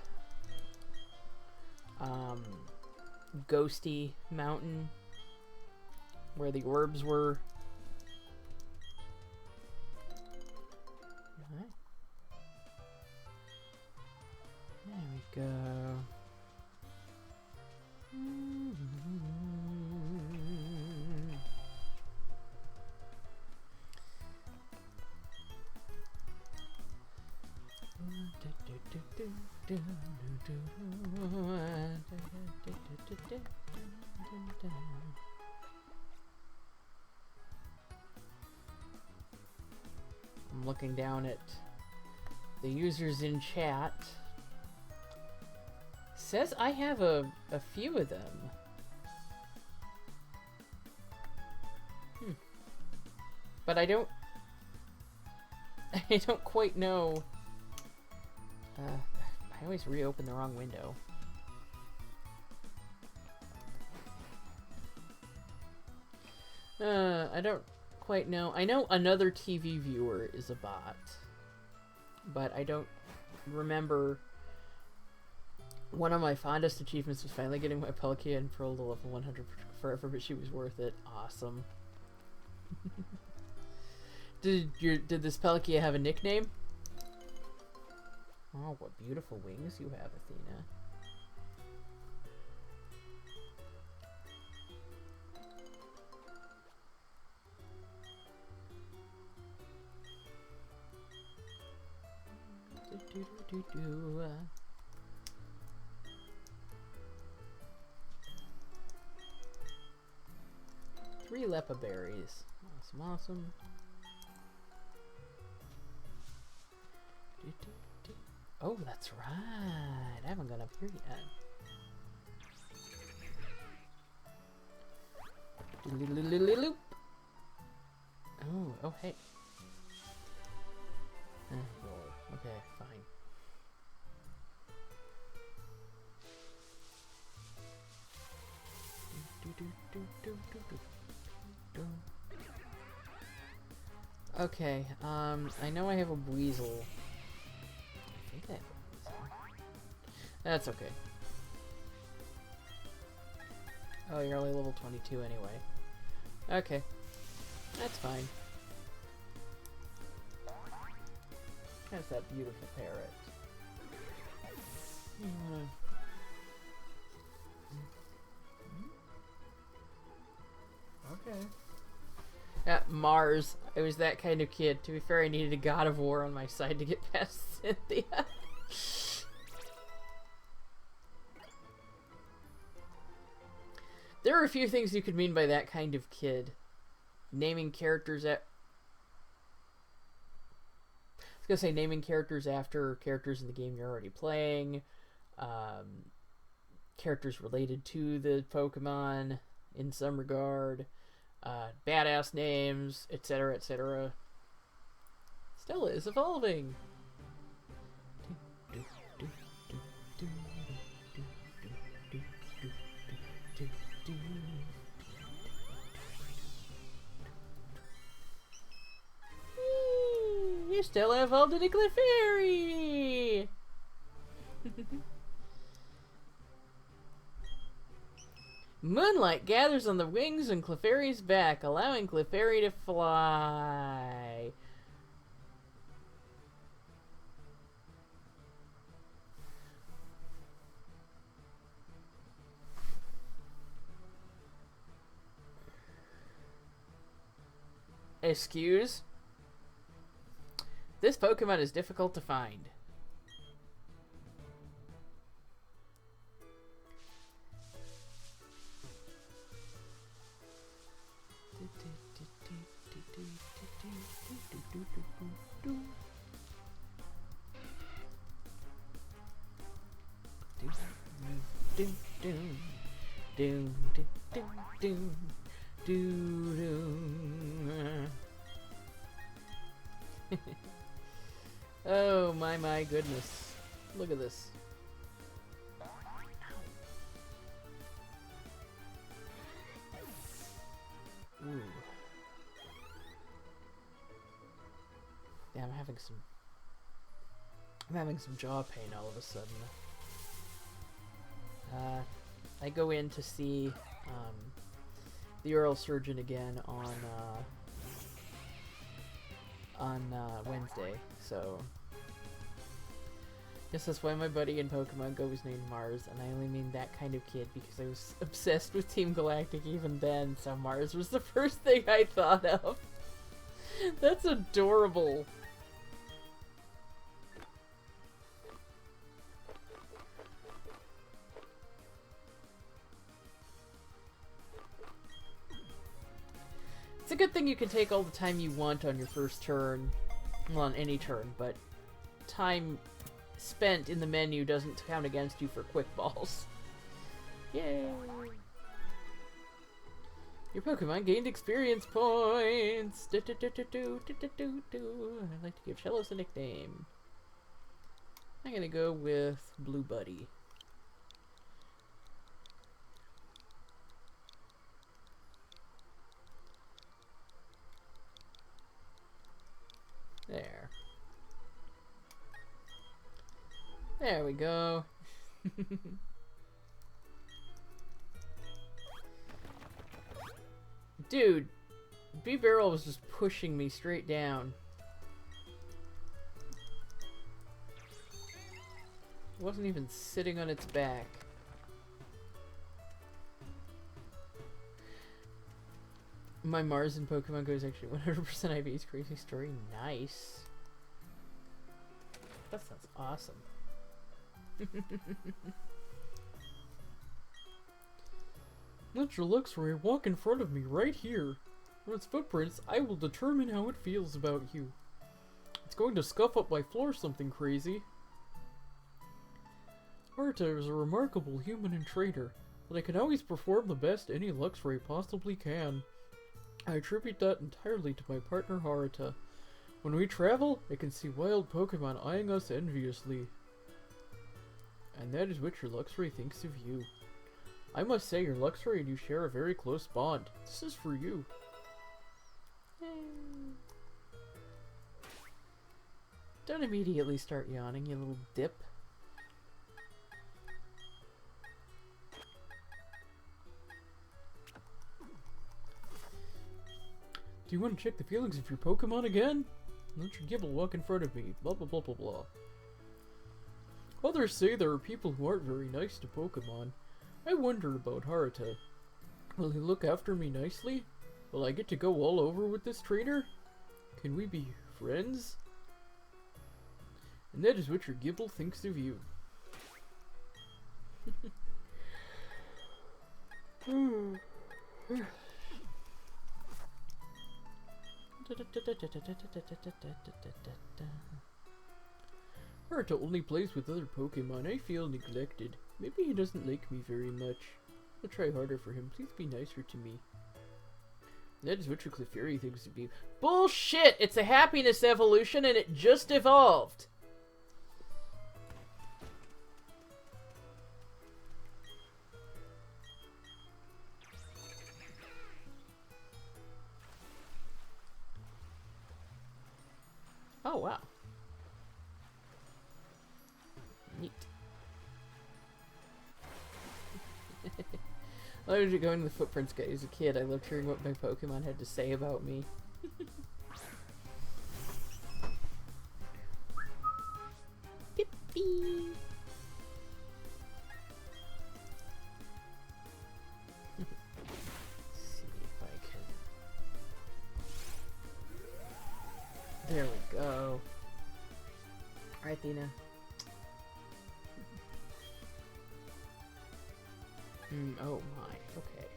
ghosty mountain where the orbs were. Alright. There we go. I'm looking down at the users in chat. Says I have a few of them. But I don't quite know. I always reopen the wrong window. I don't quite know. I know another TV viewer is a bot, but I don't remember. One of my fondest achievements was finally getting my Palkia Pro to level 100 forever, but she was worth it. Awesome. Did this Palkia have a nickname? Oh, what beautiful wings you have, Athena. Three Lepa berries. Awesome, awesome. Oh, that's right. I haven't gone up here yet. Loop. Oh, hey. Okay, fine. Okay, I know I have a weasel. I think I have a weasel. That's okay. Oh, you're only level 22 anyway. Okay. That's fine. That's that beautiful parrot. Okay. Mars. I was that kind of kid. To be fair, I needed a God of War on my side to get past Cynthia. There are a few things you could mean by that kind of kid. Naming characters at... I was gonna say naming characters after characters in the game you're already playing. Characters related to the Pokemon in some regard. Badass names, etc., etc. Stella is evolving. You still evolved into Clefairy! Moonlight gathers on the wings and Clefairy's back, allowing Clefairy to fly. Excuse? This Pokemon is difficult to find. Oh my goodness. Look at this. Ooh. Yeah, I'm having some jaw pain all of a sudden. I go in to see the oral surgeon again on Wednesday, so guess that's why my buddy in Pokemon Go was named Mars, and I only mean that kind of kid because I was obsessed with Team Galactic even then, so Mars was the first thing I thought of. That's adorable. It's a good thing you can take all the time you want on your first turn. Well, on any turn, but time spent in the menu doesn't count against you for quick balls. Yay! Your Pokemon gained experience points! I like to give Shellos a nickname. I'm gonna go with Blue Buddy. There. There we go. Dude, B-Barrel was just pushing me straight down. It wasn't even sitting on its back. My Mars in Pokemon Go is actually 100% IV's crazy story. Nice. That sounds awesome. Let your Luxray walk in front of me right here. From its footprints, I will determine how it feels about you. It's going to scuff up my floor something crazy. Haruta is a remarkable human and trader, but I can always perform the best any Luxray possibly can. I attribute that entirely to my partner Haruta. When we travel, I can see wild Pokemon eyeing us enviously. And that is what your Luxray thinks of you. I must say, your Luxray and you share a very close bond. This is for you. Don't immediately start yawning, you little dip. Do you want to check the feelings of your Pokemon again? Let your Gibble walk in front of me. Blah blah blah blah blah. Others say there are people who aren't very nice to Pokemon. I wonder about Haruta. Will he look after me nicely? Will I get to go all over with this trainer? Can we be friends? And that is what your Gibble thinks of you. Haruta only plays with other Pokemon. I feel neglected. Maybe he doesn't like me very much. I'll try harder for him. Please be nicer to me. That is what your Clefairy thinks of you. Bullshit! It's a happiness evolution and it just evolved. Oh, wow. Neat. I was going to the Footprints guy as a kid. I loved hearing what my Pokemon had to say about me. Pippy. Let's see if I can. There we go. Alright, Thena. Oh my, okay.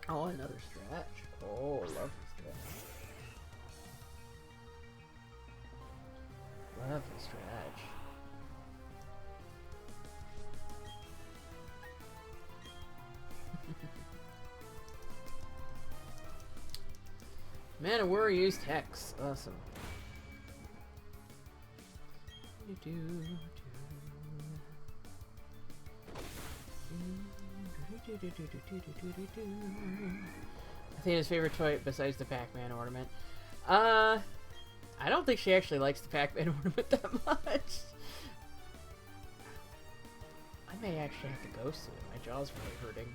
Oh, another stretch. Oh, love the stretch. Love the stretch. Mana Warrior used Hex. Awesome. Athena's favorite toy besides the Pac-Man ornament. I don't think she actually likes the Pac-Man ornament that much. I may actually have to go soon. My jaw's really hurting.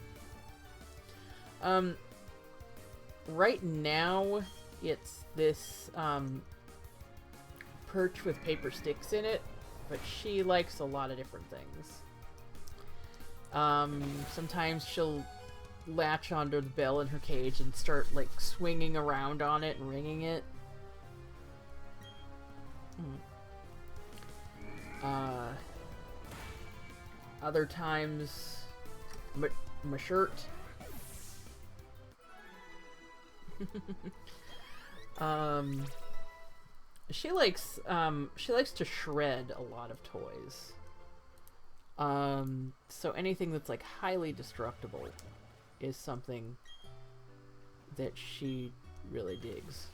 Right now, it's this perch with paper sticks in it, but she likes a lot of different things. Sometimes she'll latch onto the bell in her cage and start like swinging around on it and ringing it. Other times, my shirt. She likes to shred a lot of toys. So anything that's like highly destructible is something that she really digs.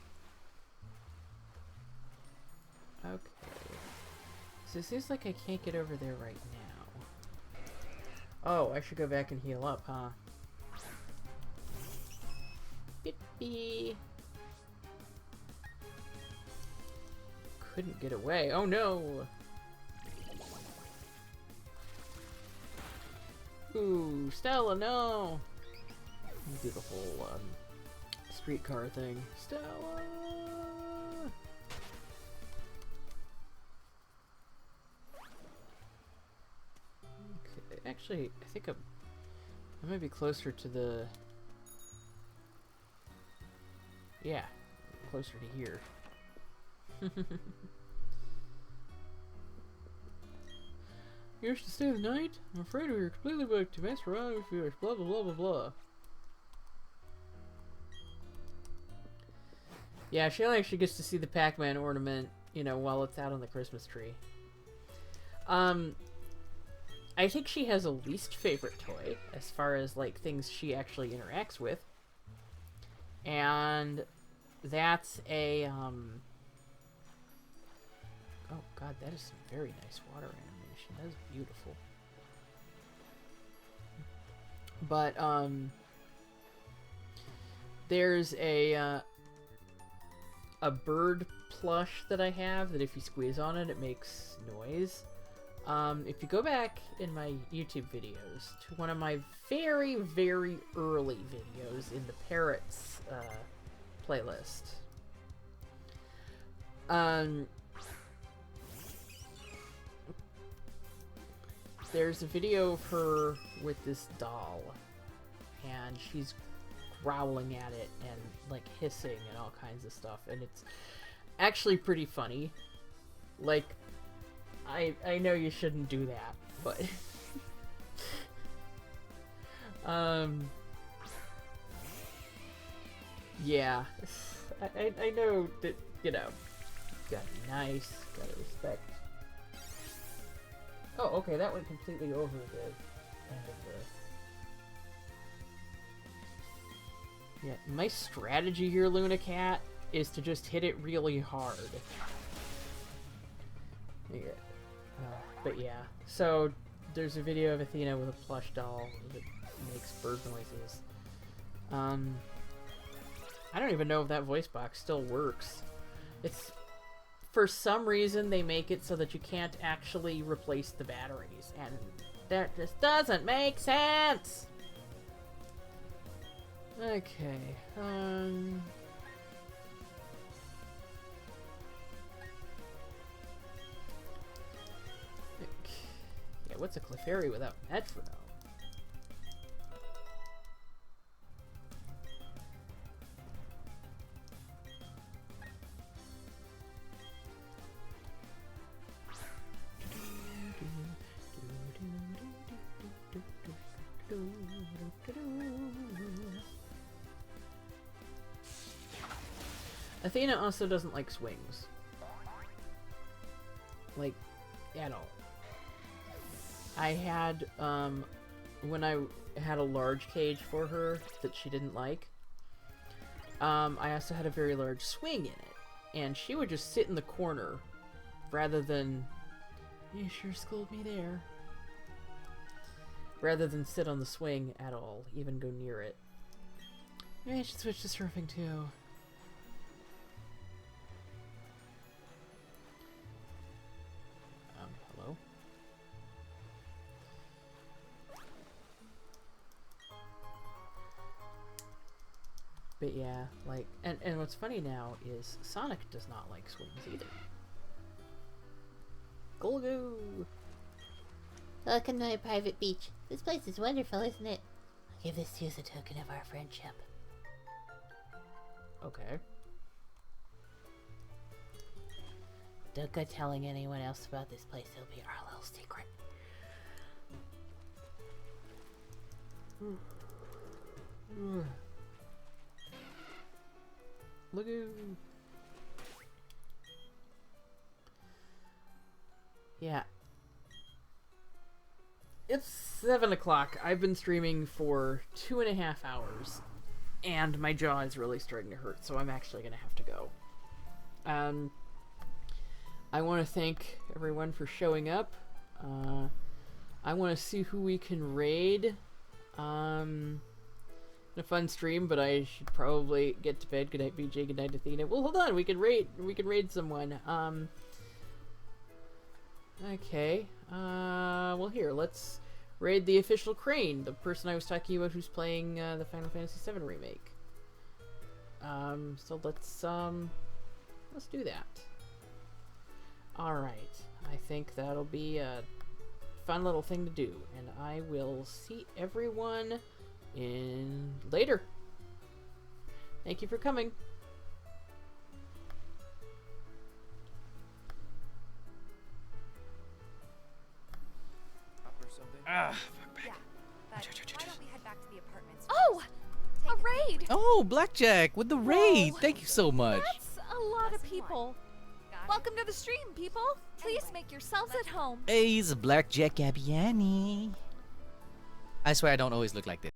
Okay. So it seems like I can't get over there right now. Oh, I should go back and heal up, huh? Bippy. Couldn't get away. Oh no! Ooh, Stella, no! Do the whole streetcar thing. Stella! Okay, actually, I think I might be closer to the... Yeah, closer to here. You wish to stay the night? I'm afraid we are completely booked to mess around with viewers. Blah blah blah blah blah. Yeah, she only actually gets to see the Pac-Man ornament, you know, while it's out on the Christmas tree. I think she has a least favorite toy as far as like things she actually interacts with, and that's a oh god, that is some very nice water animation. That is beautiful. But there's a bird plush that I have that if you squeeze on it, it makes noise. If you go back in my YouTube videos to one of my very, very early videos in the parrots playlist, there's a video of her with this doll, and she's growling at it and like hissing and all kinds of stuff, and it's actually pretty funny. Like, I know you shouldn't do that, but yeah, I know that, you know, Gotta be nice. Gotta respect. Oh, okay, that went completely over the end of the... Yeah, my strategy here, Luna Cat, is to just hit it really hard. Yeah. But yeah, so there's a video of Athena with a plush doll that makes bird noises. I don't even know if that voice box still works. It's... For some reason, they make it so that you can't actually replace the batteries, and that just doesn't make sense! Okay, yeah, what's a Clefairy without Metronome? Athena also doesn't like swings. Like, at all. I had, when I had a large cage for her that she didn't like, I also had a very large swing in it. And she would just sit in the corner, rather than, you sure schooled me there. Rather than sit on the swing at all, even go near it. Maybe I should switch to surfing too. Hello? But yeah, like, and what's funny now is Sonic does not like swings either. Golgo! Welcome to my private beach. This place is wonderful, isn't it? I'll give this to you as a token of our friendship. Okay. Don't go telling anyone else about this place. It'll be our little secret. Look at... Yeah. It's 7 o'clock. I've been streaming for 2.5 hours. And my jaw is really starting to hurt, so I'm actually going to have to go. I want to thank everyone for showing up. I want to see who we can raid. A fun stream, but I should probably get to bed. Good night, BJ. Good night, Athena. Well, hold on. We can raid someone. Okay. Well, here, let's raid the official Crane, the person I was talking about who's playing the Final Fantasy VII remake. So let's do that. Alright. I think that'll be a fun little thing to do, and I will see everyone in later. Thank you for coming. Yeah, but why don't we head back to the apartments? Oh! Take A raid! Oh, Blackjack with the raid. Whoa. Thank you so much. That's a lot of people. Got it? Welcome to the stream, people. Please make yourselves at home. Hey, it's Blackjack Gabiani. I swear I don't always look like this.